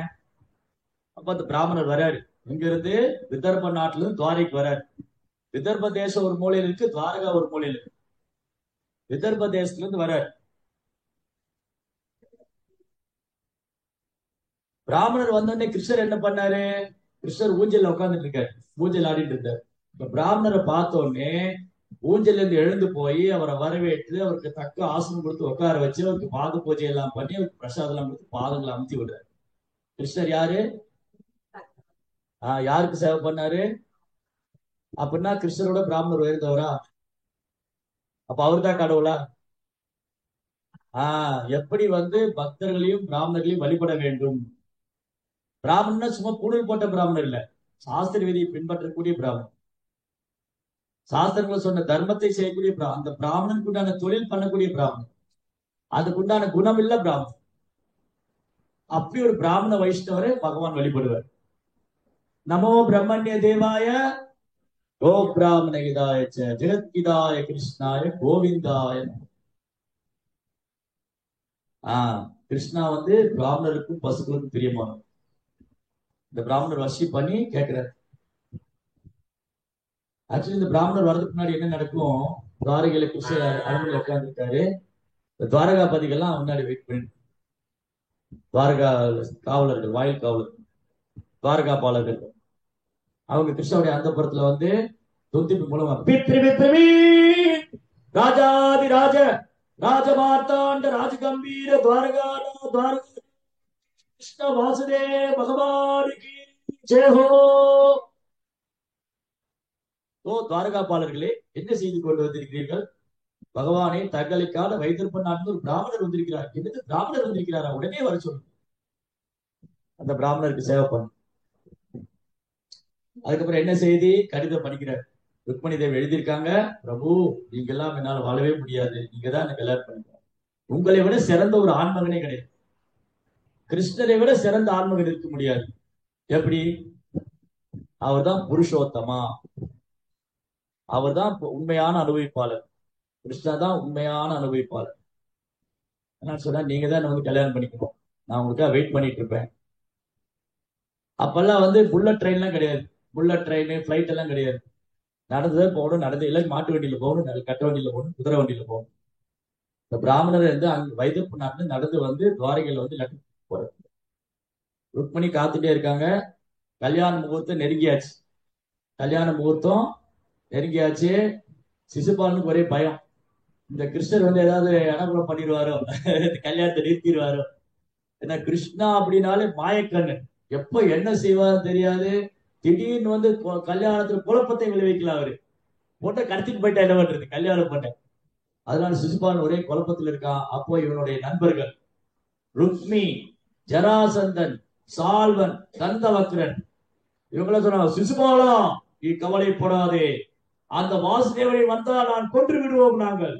அப்ப அந்த பிராமணர் வராரு. இங்க இருந்து விதர்ப நாட்டுல இருந்து துவாரைக்கு வராரு. விதர்ப தேசம் ஒரு மூலையில இருக்கு, துவாரகா ஒரு மூலையில இருக்கு. விதர்ப தேசத்துல இருந்து வராரு. பிராமணர் வந்தோடனே கிருஷ்ணர் என்ன பண்ணாரு? கிருஷ்ணர் ஊஞ்சல் உட்கார்ந்துட்டு இருக்காரு, ஊஞ்சல் ஆடிட்டு இருந்தாரு. இப்ப பிராமணரை பார்த்த உடனே ஊஞ்சல் இருந்து எழுந்து போய் அவரை வரவேற்று அவருக்கு தக்க ஆசனம் கொடுத்து உட்கார வச்சு அவருக்கு பாத பூஜை எல்லாம் பண்ணி அவருக்கு பிரசாதம் எல்லாம் கொடுத்து பாதங்களை அமுத்தி விடுறாரு. கிருஷ்ணர் யாரு? யாருக்கு சேவை பண்ணாரு? அப்படின்னா கிருஷ்ணரோட பிராமணர் உயர்ந்தவரா? அப்ப அவர்தான் கடவுளா? எப்படி வந்து பக்தர்களையும் பிராமணர்களையும் வழிபட வேண்டும். பிராமணன்னா சும்மா பூணூல் போட்ட பிராமணர் இல்ல, சாஸ்திர விதியை பின்பற்றக்கூடிய பிராமணன், சாஸ்திரங்களை சொன்ன தர்மத்தை செய்யக்கூடிய அந்த பிராமணனுக்கு உண்டான தொழில் பண்ணக்கூடிய பிராமணன், அதுக்குண்டான குணம் இல்ல பிராமணன். அப்படி ஒரு பிராமண வைஷ்ணவரை பகவான் வழிபடுவார். நமோ பிரம்மண்ய தேவாய கோ பிராமண இதாய ஜெகத்கிதாய கிருஷ்ணாய கோவிந்தாய. கிருஷ்ணா வந்து பிராமணருக்கும் பசுக்களுக்கும் பிரியமானவர். இந்த பிராமணர் வர்ஷிப் பண்ணி கேட்கிறார். ஆக்சுவலி இந்த பிராமணர் வர்றதுக்கு முன்னாடி என்ன நடக்கும், துவாரகையில கிருஷ்ணர் அரண்மனையில் உட்கார்ந்துருக்காரு. இந்த துவாரகாபதிகள்லாம் முன்னாடி வெயிட் பண்ணி, துவாரகா காவலர்கள், வாயில் காவலர்கள், துவாரகா பாலகர்கள், அவங்க கிருஷ்ணனுடைய அந்தப்புறத்துல வந்து தொந்திப்பு மூலமா பித்ரி ராஜாதி ராஜ ராஜமார்த்தாண்ட ராஜகம்பீர துவாரகா துவாரகா கிருஷ்ண வாசுதேவ பகவானுக்கு ஜெயஹோ. ஓ துவாரகா பாலர்களே, என்ன செய்து கொண்டு வந்திருக்கிறீர்கள்? பகவானே, தங்களுக்கான வைத்திருப்ப நாட்டில் ஒரு பிராமணர் வந்திருக்கிறார். என்னது பிராமணர் வந்திருக்கிறாரா? உடனே வர சொல்லு, அந்த பிராமணருக்கு சேவை பண்ணு. அதுக்கப்புறம் என்ன செய்தி, கடிதம் படிக்கிறார். ருக்மணி தேவி எழுதியிருக்காங்க, பிரபு நீங்க எல்லாம் என்னால வாழவே முடியாது, நீங்க தான் எனக்கு கல்யாணம் பண்ணுங்க. உங்களை விட சிறந்த ஒரு ஆண்மகனே கிடையாது, கிருஷ்ணரை விட சிறந்த ஆண்மகன் இருக்க முடியாது. எப்படி? அவர் தான் புருஷோத்தமா, அவர் தான் உண்மையான அனுபவிப்பாளர், கிருஷ்ணா தான் உண்மையான அனுபவிப்பாளர். என்ன சொன்னா, நீங்க தான் வந்து கல்யாணம் பண்ணிக்கணும், நான் உங்களுக்காக வெயிட் பண்ணிட்டு இருப்பேன். அப்பெல்லாம் வந்து புல்லட் ட்ரெயின் எல்லாம் கிடையாது, புல்லட் ட்ரெயின் பிளைட் எல்லாம் கிடையாது. நடந்துதான் போகணும், நடந்து இல்லை மாட்டு வண்டியில போகணும், கட்ட வண்டியில போகணும், குதிரை வண்டியில போகணும். இந்த பிராமணர் வந்து அங்க வைத்தியப்பு நாட்டு நடந்து வந்து துவாரகையில வந்து லட்டு போறாரு. ருக்மணி காத்துட்டே இருக்காங்க. கல்யாண முகூர்த்தம் நெருங்கியாச்சு, கல்யாண முகூர்த்தம் நெருங்கியாச்சு. சிசுபாலனுக்கு ஒரே பயம், இந்த கிருஷ்ணர் வந்து ஏதாவது அனுகூலம் பண்ணிடுவாரோ, கல்யாணத்தை நிறுத்திடுவாரோ. ஏன்னா கிருஷ்ணா அப்படின்னாலே மாயக்கண்ணு, எப்ப என்ன செய்வாரு தெரியாது. திடீர்னு வந்து கல்யாணத்துல குழப்பத்தை விளைவிக்கலாம். அவரு போட்ட கடத்திட்டு போயிட்டா என்ன பண்றது, கல்யாணம் பண்ண. அதனால சிசுபாலன் ஒரே குழப்பத்தில் இருக்கான். அப்போ இவனுடைய நண்பர்கள் ருக்மி, ஜராசந்தன், சால்வன், தந்தவக்ரன் இவங்கள சொன்னாங்க, சிசுபாலா நீ கவலைப்படாதே, அந்த வாசுதேவனை வந்தால் நான் கொன்று விடுவோம் நாங்கள்.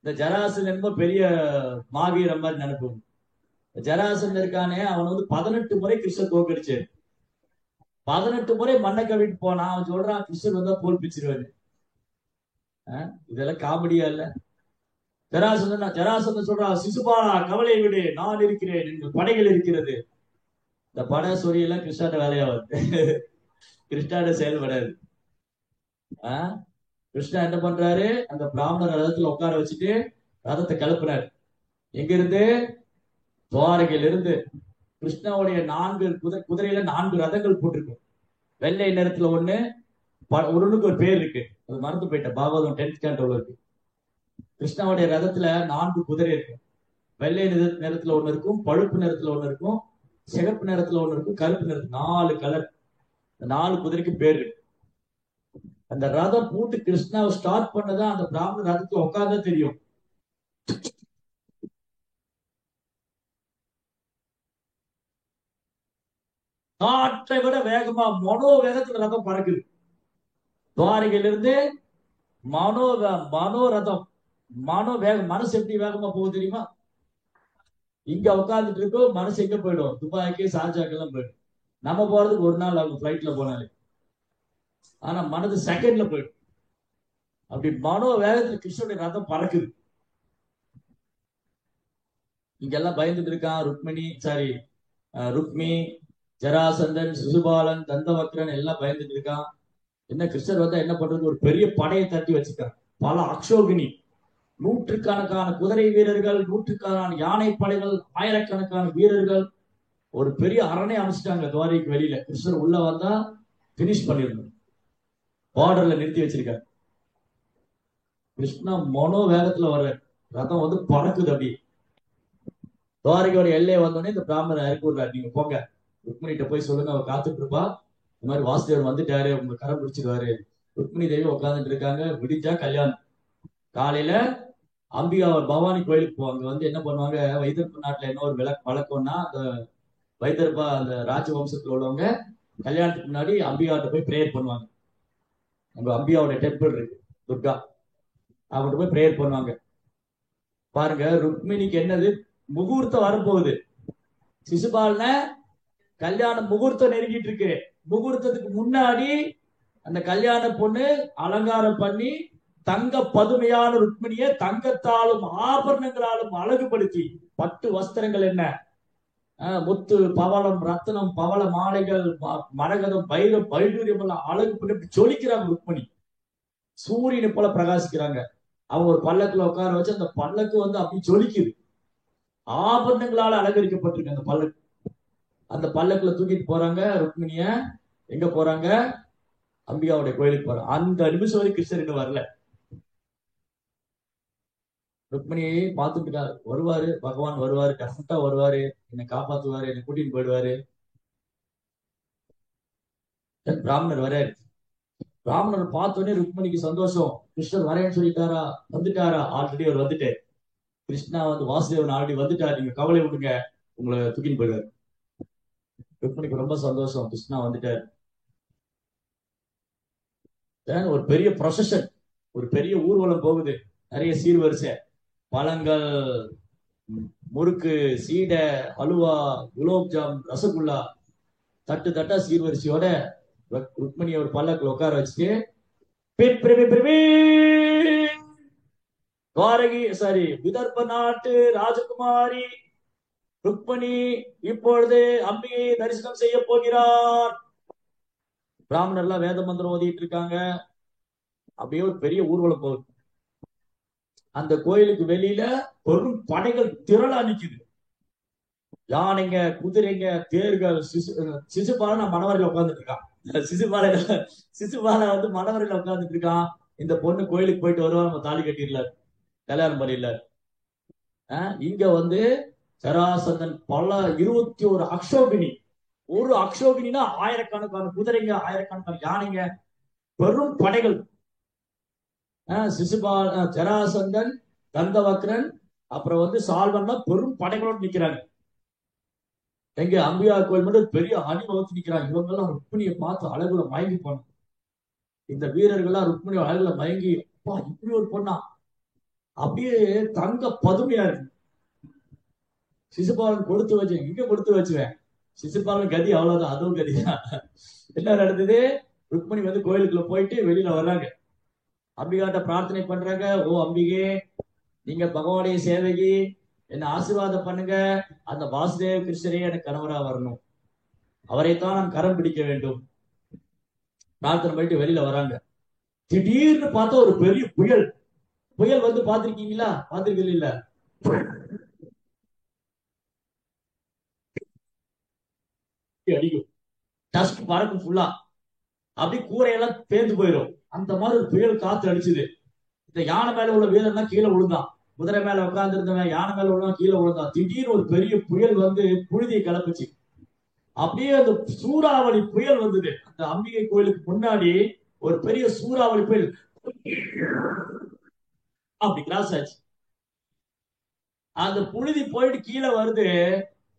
இந்த ஜராசன் என்ப பெரிய மாவீரம் மாதிரி நினைப்போம். ஜராசன் இருக்கானே, அவன் வந்து 18 முறை கிருஷ்ணர் தோக்கடிச்சு, 18 முறை மண்ணை கவிட்டு போனான். அவன் சொல்றான் கிருஷ்ணர் வந்தா தோல்பிச்சிருவாரு. இதெல்லாம் காமெடியா இல்ல? ஜராசந்தன் சொல்றான், சிசுபாலா கவலை விடு, நான் இருக்கிறேன், எங்கள் படைகள் இருக்கிறது. இந்த படை சொரியெல்லாம் கிருஷ்ணாட்ட வேலையா வருது, கிருஷ்ணாட்ட செயல்படாது. கிருஷ்ணா என்ன பண்றாரு, அந்த பிராமணர் ரதத்துல உட்கார வச்சுட்டு ரதத்தை கிளப்புறாரு. எங்க இருந்து? துவாரகையில இருந்து. கிருஷ்ணாவுடைய 4 குதிரையில 4 ரதங்கள் போட்டிருக்கும். வெள்ளை நிறத்துல ஒண்ணு, ஒண்ணுக்கு ஒரு பேர் இருக்கு, அது மறந்து போயிட்டேன், பாகவதம் 10th canto இருக்கு. கிருஷ்ணாவுடைய ரதத்துல 4 குதிரை இருக்கு. வெள்ளை நிறத்துல ஒண்ணு இருக்கும், பழுப்பு நிறத்துல ஒண்ணு இருக்கும், சிகப்பு நிறத்துல ஒண்ணு இருக்கும், கருப்பு நிறத்துல 4 கலர். 4 குதிரைக்கு பேர் இருக்கு. அந்த ரதம் பூட்டு கிருஷ்ணாவை ஸ்டார்ட் பண்ணதான் அந்த பிராமண ரதத்துல உட்கார்ந்தா தெரியும். காற்றை விட வேகமா மனோ வேகத்துல ரதம் பறக்குது. துவாரகையிலிருந்து மனோரதம், மனோ வேகம், மனசு எப்படி வேகமா போகுது தெரியுமா? இங்க உட்கார்ந்துட்டு இருக்கோம், மனசு எங்க போயிடும், துபாய்க்கு ஷார்ஜாக்கு எல்லாம் போயிடும். நம்ம போறதுக்கு ஒரு நாள் ஆகும் பிளைட்ல போனாலே, ஆனா மனது செகண்ட்ல போயிடும். அப்படி மனோ வேகத்துல கிருஷ்ணனுடைய ரதம் பறக்குது. இங்க எல்லாம் பயந்துட்டு இருக்கான். ருக்மி, ஜராசந்தன், சிசுபாலன், தந்தவக்ரன் எல்லாம் பயந்துட்டு இருக்கான். என்ன கிருஷ்ணர் வந்தா என்ன பண்றது? ஒரு பெரிய படையை தட்டி வச்சுக்கான். பல அக்ஷோகினி, நூற்றுக்கணக்கான குதிரை வீரர்கள், நூற்றுக்கணக்கான யானை படைகள், ஆயிரக்கணக்கான வீரர்கள், ஒரு பெரிய அரணை அமைச்சிட்டாங்க துவாரிக்கு வெளியில. கிருஷ்ணர் உள்ள வந்தா பினிஷ் பண்ணிருந்தோம், பார்டர்ல நிறுத்தி வச்சிருக்காரு. கிருஷ்ணா மனோ வேகத்துல வர்ற ரதம் வந்து பறக்குது. அப்படி துவாரகையோட எல்லையை வந்தோடனே இந்த பிராமணர் இறக்கி விடுறாரு, நீங்க போங்க, ருக்மிணிட்ட போய் சொல்லுங்க, அவ காத்துட்டு இருப்பா, இந்த மாதிரி வாசுதேவன் வந்துட்டாரு, உங்க கரம் பிடிச்சிருவாரு. ருக்மிணி தேவி உட்காந்துட்டு இருக்காங்க. விடிஞ்சா கல்யாணம். காலையில அம்பிகா பவானி கோயிலுக்கு போவாங்க. வந்து என்ன பண்ணுவாங்க, வைத்திருப்பு நாட்டுல என்ன ஒரு வழக்கம்னா, அந்த வைத்தர்பா அந்த ராஜவம்சத்துல உள்ளவங்க கல்யாணத்துக்கு முன்னாடி அம்பிகாட்ட போய் பிரேயர் பண்ணுவாங்க. நம்ம அம்பிகாவோட டெம்பிள் இருக்கு துர்கா, அவங்ககிட்ட போய் பிரேயர் பண்ணுவாங்க. பாருங்க, ருக்மிணிக்கு என்னது, முகூர்த்தம் வரப்போகுது. சிசுபாலன கல்யாண முகூர்த்தம் நெருங்கிட்டு இருக்கு. முகூர்த்தத்துக்கு முன்னாடி அந்த கல்யாண பொண்ணு அலங்காரம் பண்ணி தங்க பதுமையான ருக்மிணியை தங்கத்தாலும் ஆபரணங்களாலும் அழகுபடுத்தி, பட்டு வஸ்திரங்கள் என்ன, முத்து பவளம் ரத்னம் பவள மாலைகள் மரகதம் வைரம் வைடூரியம் எல்லாம் அழகுபடுத்தி ஜொலிக்கிறாங்க ருக்மிணி. சூரியனை போல பிரகாசிக்கிறாங்க. அவங்க ஒரு பல்லக்குல உட்கார வச்சு அந்த பல்லக்கு வந்து அப்படி ஜொலிக்குது. ஆபரணங்களால அலங்கரிக்கப்பட்டிருக்கு அந்த பல்லக்கு. அந்த பல்லக்குல தூக்கிட்டு போறாங்க ருக்மிணிய. எங்க போறாங்க? அம்பிகாவுடைய கோயிலுக்கு போறாங்க. அந்த நிமிஷம் வரை கிருஷ்ணர் இன்னும் வரல. ருக்மிணியை பார்த்துட்டு இருக்காரு. வருவாரு, பகவான் வருவாரு, டெஃபினட்டா வருவாரு, என்னை காப்பாத்துவாரு, என்னை கூட்டிட்டு போயிடுவாரு. பிராமணர் வராரு. பிராமணர் பார்த்தோன்னே ருக்மிணிக்கு சந்தோஷம். கிருஷ்ணர் வரேன்னு சொல்லிட்டாரா, வந்துட்டாரா? ஆல்ரெடி அவர் வந்துட்டாரு. கிருஷ்ணா வந்து வாசுதேவன் ஆல்ரெடி வந்துட்டாரு, நீங்க கவலை விடுங்க, உங்களை தூக்கின்னு போயிடுவாரு. ருக்மிணிக்கு ரொம்ப சந்தோஷம், கிருஷ்ணா வந்துட்டாரு. ஒரு பெரிய ப்ரொசஷன், ஒரு பெரிய ஊர்வலம் போகுது. நிறைய சீர்வரிசை, பழங்கள், முறுக்கு, சீடை, அலுவா, குலோப்ஜாம், ரசகுல்லா, தட்டு தட்டா சீர்வரிசையோட ருக்மிணியை ஒரு பல்லக்குல உட்கார வச்சுட்டு விதர்ப நாட்டு ராஜகுமாரி ருக்மிணி இப்பொழுது அம்பிகையை தரிசனம் செய்ய போகிறார். பிராமணர் எல்லாம் வேத மந்திரம் ஓதிட்டு இருக்காங்க. அப்படியே ஒரு பெரிய ஊர்வலம் போகுது. அந்த கோயிலுக்கு வெளியில பெரும் படைகள் திரளா நிக்குது. யானைங்க, குதிரைங்க, தேர்கள். சிசுபாலன் மணவரையில உட்கார்ந்துட்டு இருக்கான். சிசுபால வந்து மணவரையில உட்கார்ந்துட்டு இருக்கான். இந்த பொண்ணு கோயிலுக்கு போயிட்டு வருவா, நம்ம தாலி கட்டிடல, கல்யாணம் பண்ணிடல. இங்க வந்து சராசந்தன் பல 21 அக்ஷோபினி. ஒரு அக்ஷோபினா ஆயிரக்கணக்கான குதிரைங்க, ஆயிரக்கணக்கான யானைங்க, பெரும் படைகள். சிசுபால், ஜராசந்தன், தந்தவக்ரன், அப்புறம் வந்து சால்வன்னா பெரும் படைகளோடு நிக்கிறாங்க. எங்க அம்பிகா கோயில் மட்டும் பெரிய அணிவகுத்து நிக்கிறாங்க. இவங்க எல்லாம் ருக்மிணியை பார்த்து அழகுல மயங்கி போனாங்க. இந்த வீரர்கள்லாம் ருக்மிணி அழகுல மயங்கி, அப்பா இப்படி ஒரு பொண்ணா, அப்படியே தங்க பதுமையா இருக்கு. சிசுபாலன் கொடுத்து வச்சேன், இங்க கொடுத்து வச்சுவேன். சிசுபாலன் கதி அவ்வளவுதான், அதுவும் கதிதான். என்ன நடந்தது? ருக்மிணி வந்து கோயிலுக்குள்ள போயிட்டு வெளியில வர்றாங்க. அம்பிகாட்ட பிரார்த்தனை பண்றாங்க. ஓ அம்பிகே, நீங்க பகவானுடைய சேவகி, என்ன ஆசீர்வாதம் பண்ணுங்க. அந்த வாசுதேவ கிருஷ்ணரே எனக்கு கணவரா வரணும், அவரைத்தான் நான் கரம் பிடிக்க வேண்டும். பிரார்த்தனை பண்ணிட்டு வெளியில வராங்க. திடீர்னு பார்த்தா ஒரு பெரிய புயல். புயல் வந்து பாத்திருக்கீங்களா? பாத்திருக்கீங்க இல்ல? அடிக்கும், டஸ்ட் பறக்கும் ஃபுல்லா, அப்படி கூரையெல்லாம் பேர்ந்து போயிடும். அந்த மாதிரி ஒரு புயல் காத்து அடிச்சுது. இந்த யானை மேல உள்ள வீரர்லாம் கீழே விழுந்தான். குதிரை மேல உட்கார்ந்து இருந்தவன் யானை மேல உள்ள கீழே விழுந்தான். திடீர்னு ஒரு பெரிய புயல் வந்து புழுதியை கிளப்புச்சு. அப்படியே அந்த சூறாவளி புயல் வந்தது. அந்த அம்பிகை கோயிலுக்கு முன்னாடி ஒரு பெரிய சூறாவளி புயல் அப்படி கிராஸ் ஆச்சு. அந்த புழுதி போயிட்டு கீழே வருது.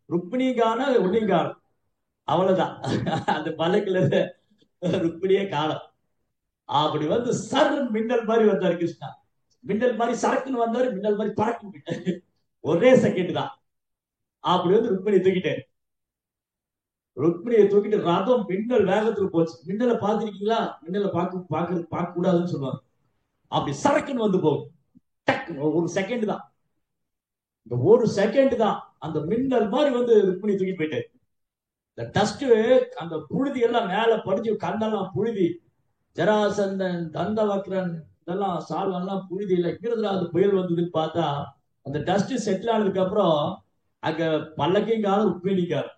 ருக்மிணிகான ஒன்னிங்கான அவ்வளவுதான். அந்த பல்லக்குல ருக்மிணியே காலம். அப்படி வந்து சர் மின்னல் மாதிரி வந்தாரு கிருஷ்ணா. மின்னல் மாதிரி சரக்குன்னு வந்தாரு, மின்னல் மாதிரி பறக்கு, ஒரே செகண்ட் தான். அப்படி வந்து ருக்மிணியை தூக்கிட்டேன். ருக்மிணியை தூக்கிட்டு ரதம் மின்னல் வேகத்துல போச்சு. மின்னலை பார்த்திருக்கீங்களா? மின்னலை பார்க்க கூடாதுன்னு சொல்லுவாங்க. அப்படி சரக்குன்னு வந்து போகும். ஒரு செகண்ட் தான், இந்த ஒரு செகண்ட் தான் அந்த மின்னல் மாதிரி வந்து ருக்மிணி தூக்கிட்டு போயிட்டாரு. இந்த டஸ்ட், அந்த புழுதி எல்லாம் மேல படிஞ்சு, கண்ணெல்லாம் புழுதி. ஜராசந்தன், தந்தவக்ரன், இதெல்லாம் சால்வெல்லாம் புழுதி இல்லை. இங்கிறதுல அந்த புயல் வந்ததுன்னு பார்த்தா, அந்த டஸ்ட் செட்டில் ஆனதுக்கு அப்புறம் அங்க பல்லக்கையும் காலம், ருக்மிணி காலம்.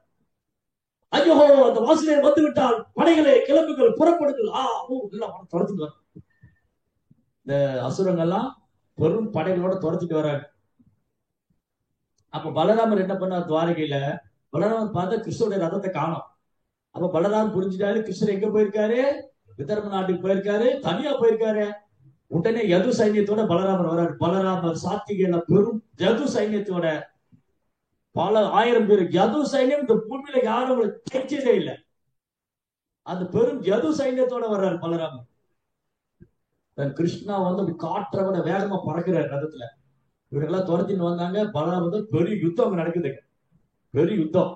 ஐயோ, அந்த வாசுதேவன் வந்து விட்டால், படைகளே கிளம்புகள், புறப்படுங்கள். எல்லாம் துரத்துட்டு வர, இந்த அசுரங்கள்லாம் பெரும் படைகளோட துரத்திட்டு வராங்க. அப்ப பலராமர் என்ன பண்ணார்? துவாரகையில பலராமர் பார்த்தா கிருஷ்ணனுடைய ரதத்தை காணோம். அப்ப பலராமர் புரிஞ்சுட்டாரு, கிருஷ்ணர் எங்க போயிருக்காரு? விதர்ப நாட்டுக்கு போயிருக்காரு, தனியா போயிருக்காரு. உடனே யது சைன்யத்தோட பலராமர் வர்றாரு. பலராமர் சாத்திகேல பெரும் யது சைன்யத்தோட பல ஆயிரம் பேர் யது சைன்யம் இந்த பூமியில யாரும் அவங்களை ஜெயிச்சதே இல்லை. அந்த பெரும் யது சைன்யத்தோட வர்றாரு பலராமன். தன் கிருஷ்ணா வந்து அப்படி காற்றவன வேகமா பறக்கிறார் ரதத்துல. இவரெல்லாம் துரத்தின்னு வந்தாங்க. பலராமன் பெரிய யுத்தம் அங்க நடக்குது, பெரிய யுத்தம்.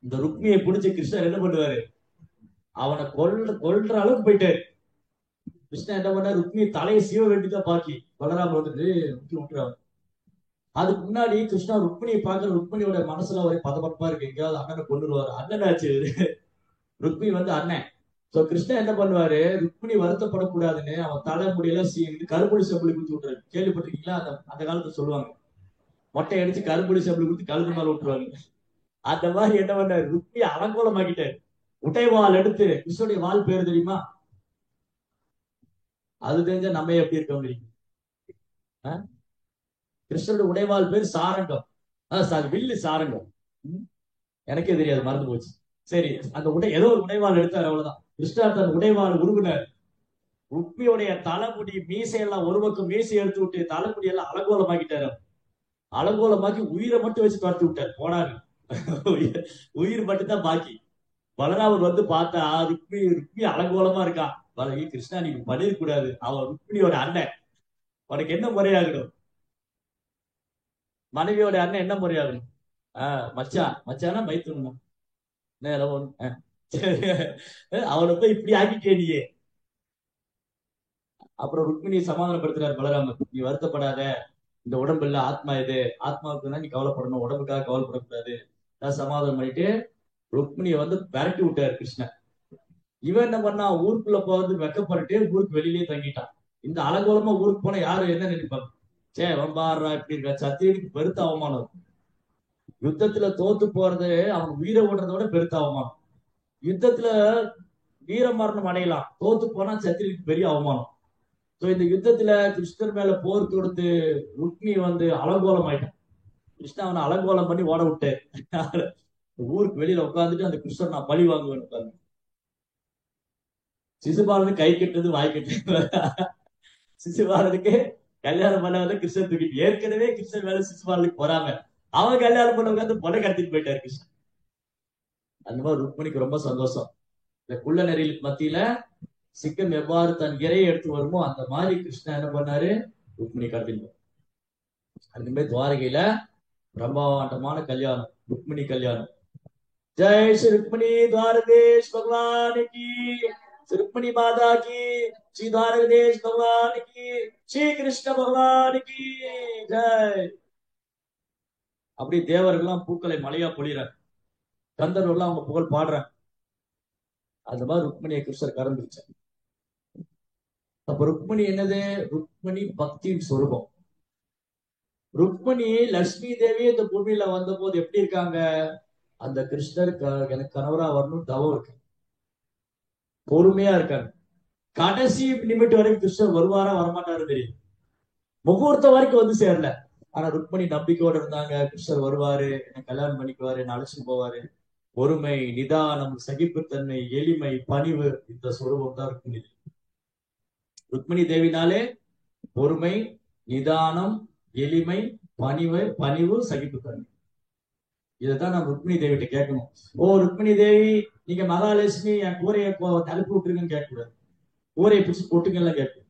இந்த ருக்மியை பிடிச்ச கிருஷ்ணர் என்ன பண்ணுவாரு, அவனை கொல்ற அளவுக்கு போயிட்டாரு. கிருஷ்ணன் என்ன பண்ணாரு, ருக்மியை தலையை சீவ வேண்டிதான் பாக்கி. பலராமன் வந்துட்டு விட்டுறாங்க. அதுக்கு முன்னாடி கிருஷ்ணா ருக்மிணியை பாக்குற, ருக்மிணியோட மனசுல ஒரே பதப்பா இருக்கு, எங்கேயாவது அண்ணனை கொண்டுருவாரு. அண்ணன் ஆச்சு, ருக்மிணி வந்து அண்ணன். சோ கிருஷ்ணன் என்ன பண்ணுவாரு, ருக்மிணி வருத்தப்படக்கூடாதுன்னு அவன் தலைமுடியில கரும்புடி செம்புளி குடுத்து விட்டுறாரு. கேள்விப்பட்டிருக்கீங்களா? அந்த காலத்துல சொல்லுவாங்க, மொட்டை அடிச்சு கரும்புடி செம்புளி கொடுத்து கழுத்து மேல விட்டுருவாங்க. அந்த மாதிரி என்ன பண்ணாரு, ருக்மிணி அலங்கோலமாக்கிட்டாரு. உடைவாள் எடுத்து, கிருஷ்ணனுடைய வால் பேரு தெரியுமா? அது தெரிஞ்சா நம்ம எப்படி இருக்க முடியும்? கிருஷ்ணனுடைய உடைவாள் பேர் சாரங்கம். வில்லு சாரங்கம். எனக்கே தெரியாது, மறந்து போச்சு. சரி, அந்த ஏதோ ஒரு உடைவாள் எடுத்தார், அவ்வளவுதான். கிருஷ்ணர் தன் உடைவாள் உருவினர். ருக்மியோடைய தலைமுடி மீசையெல்லாம் ஒரு பக்கம் மீசை எடுத்து விட்டு தலைமுடி எல்லாம் அலங்கோலமாக்கிட்டாரு. அலங்கோலமாக்கி உயிரை மட்டும் வச்சு துரத்தி விட்டார், போனாரு. உயிர் மட்டும் தான் பாக்கி. பலராமர் வந்து பார்த்தா ருக்மி அலங்கோலமா இருக்கா. கிருஷ்ணா நீங்க பண்ணிருக்கூடாது, அவன் ருக்மிணியோட அண்ணன், உனக்கு என்ன முறையாகணும்? மனைவியோட அண்ணன் என்ன முறையாகணும்? மச்சானா மைத்துனா அவனை போய் இப்படி ஆக்கிட்டே நீயே. அப்புறம் ருக்மிணியை சமாதானப்படுத்துறாரு பலராமர், நீ வருத்தப்படாத, இந்த உடம்பு இல்ல ஆத்மா, இது ஆத்மாவுக்கு தான் நீ கவலைப்படணும், உடம்புக்காக கவலைப்படக்கூடாது. சமாதானம் பண்ணிட்டு ருக்மிணியை வந்து விரட்டி விட்டாரு கிருஷ்ணன். இவன் என்ன பண்ணா, ஊருக்குள்ள போறது வெக்கப்பட்டு ஊருக்கு வெளியிலேயே தங்கிட்டான். இந்த அலங்கோலமா ஊருக்கு போனா யாரும் என்ன நினைப்பாங்க, சே வம்பாடுறா இப்படி இருக்கா. சத்தியனுக்கு பெருத்த அவமானம். யுத்தத்துல தோத்து போறது அவன் உயிரை ஓடுறதோட பெருத்த அவமானம். யுத்தத்துல வீர மரணம் அடையலாம், தோத்து போனா சத்தியனுக்கு பெரிய அவமானம். சோ இந்த யுத்தத்துல கிருஷ்ணர் மேல போர் கொடுத்து ருக்மி வந்து அலங்கோலம் ஆயிட்டான். கிருஷ்ணன் அவனை அலங்கோலம் பண்ணி ஓட விட்டாரு. ஊருக்கு வெளியில உட்காந்துட்டு அந்த கிருஷ்ணன் நான் பழி வாங்குவேன் உட்காந்து. சிசுபாலனுக்கு கை கட்டுறது வாய் கட்டு. சிசுபாலனுக்கு கல்யாணம் பண்ண வந்து கிருஷ்ணன் தூக்கிட்டு, ஏற்கனவே கிருஷ்ணன் மேல சிசுபாலனுக்கு போறாம, அவன் கல்யாணம் பண்ண உட்காந்து பொண்ணை கடத்திட்டு போயிட்டாரு கிருஷ்ணன். அந்த மாதிரி ருக்மணிக்கு ரொம்ப சந்தோஷம். இந்த குள்ள நெறிகளுக்கு மத்தியில சிங்கம் எவ்வாறு தன் இறையை எடுத்து வருமோ அந்த மாதிரி கிருஷ்ணன் என்ன பண்ணாரு, ருக்மிணி கடத்திட்டு. அதுக்கு மாதிரி துவாரகையில பிரம்மாண்டமான கல்யாணம், ருக்மிணி கல்யாணம். जय श्री रुक्मिणी द्वारकेश भगवान की, श्री रुक्मिणी माता की, श्री द्वारकेश भगवान की, श्री कृष्ण भगवान की जय. அப்படி தேவர்கள்லாம் பூக்களை மலையா பொழிறாங்க, கந்தர்வெல்லாம் அவங்க புகழ் பாடுறாங்க. அந்த மாதிரி ருக்மிணியை கிருஷ்ணர் கறந்துருச்சார். அப்ப ருக்மிணி என்னது, ருக்மிணி பக்தியின் சொரூபம். ருக்மிணி லட்சுமி தேவி இந்த பூமியில வந்த போது எப்படி இருக்காங்க, அந்த கிருஷ்ணர் எனக்கு கணவரா வரணும் தவம் இருக்கு, பொறுமையா இருக்காங்க. கடைசி நிமிடம் வரைக்கும் கிருஷ்ணர் வருவாரா வரமாட்டாரு தெரியும், முகூர்த்தம் வரைக்கும் வந்து சேரல. ஆனா ருக்மிணி நம்பிக்கையோட இருந்தாங்க, கிருஷ்ணர் வருவாரு, என்ன கல்யாணம் பண்ணிக்குவாரு, என்ன அழைச்சிட்டு போவாரு. பொறுமை, நிதானம், சகிப்புத்தன்மை, எளிமை, பணிவு, இந்த சொரூபம் தான் ருக்மிணி. ருக்மிணி தேவினாலே பொறுமை, நிதானம், எளிமை, பணிவு, சகிப்புத்தன்மை. இதைத்தான் நம்ம ருக்மிணி தேவிட்ட கேட்கணும். ஓ ருக்மிணி தேவி, நீங்க மகாலட்சுமி, என் கூரையை தடுப்பு விட்டுருங்கன்னு கேட்கக்கூடாது, கூரையை பிடிச்சி போட்டுங்கலாம் கேட்கணும்.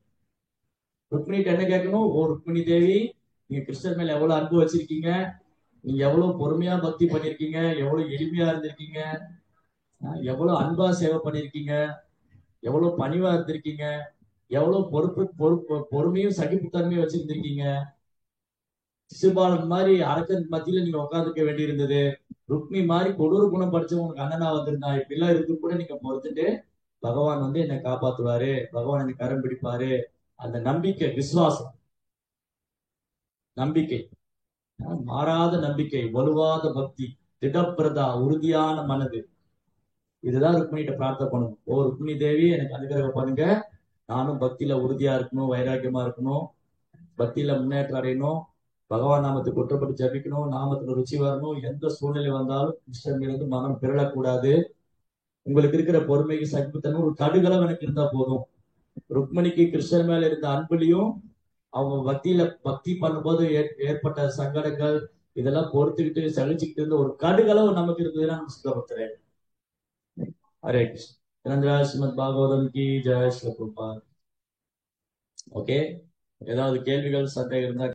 ருக்மிணிட்ட என்ன கேட்கணும், ஓ ருக்மிணி தேவி, நீங்க கிருஷ்ணர் மேல எவ்வளவு அன்பு வச்சிருக்கீங்க, நீங்க எவ்வளவு பொறுமையா பக்தி பண்ணிருக்கீங்க, எவ்வளவு எளிமையா இருந்திருக்கீங்க, எவ்வளவு அன்பா சேவை பண்ணிருக்கீங்க, எவ்வளவு பணிவா இருந்திருக்கீங்க, எவ்வளவு பொறுமையும் சகிப்புத்தன்மையும் வச்சிருந்திருக்கீங்க. சிசுபாலன் மாதிரி அரக்கன் மத்தியில நீங்க உட்காந்துக்க வேண்டி இருந்தது. ருக்மி மாதிரி கொடூர குணம் படிச்சவங்க உங்களுக்கு அண்ணனா வந்திருந்தா, இப்படிலாம் இருந்து கூட நீங்க பொறுத்துட்டு பகவான் வந்து என்னை காப்பாத்துவாரு, பகவான் என்னை கரம் பிடிப்பாரு. அந்த நம்பிக்கை, விசுவாசம், நம்பிக்கை, மாறாத நம்பிக்கை, வலுவாத பக்தி, திடப்பிரதா, உறுதியான மனது. இதுதான் ருக்மிணிட்ட பிரார்த்தனை பண்ணணும். ஓ ருக்மிணி தேவி, எனக்கு அனுகிரகம் பண்ணுங்க, நானும் பக்தியில உறுதியா இருக்கணும், வைராக்கியமா இருக்கணும், பக்தியில முன்னேற்றம் அடையணும், பகவான் நாமத்துக்கு ஒற்றப்பட்டு ஜபிக்கணும், நாமத்துல ருச்சி வரணும், எந்த சூழ்நிலை வந்தாலும் கிருஷ்ணன் மீது மனம் பிறழக்கூடாது. உங்களுக்கு இருக்கிற பொறுமைக்கு சகிப்புத்தன்மை ஒரு கடுகளவு எனக்கு இருந்தா போதும். ருக்மணிக்கு கிருஷ்ணன் மேல இருந்த அன்புலையும் அவங்க பக்தி பண்ணும்போது ஏற்பட்ட சங்கடங்கள், இதெல்லாம் பொறுத்துக்கிட்டு சகிச்சுக்கிட்டு இருந்த ஒரு கடுகளவு நமக்கு இருக்குதுன்னா நம்ம சுத்தபக்தரே. ஹரே கிருஷ்ண. ரந்திரா ஸ்ரீமத் பாகவதம் கி ஜெய் ஸ்ரீ பிரபுபாத். ஓகே, ஏதாவது கேள்விகள் சந்தேகம் இருந்தா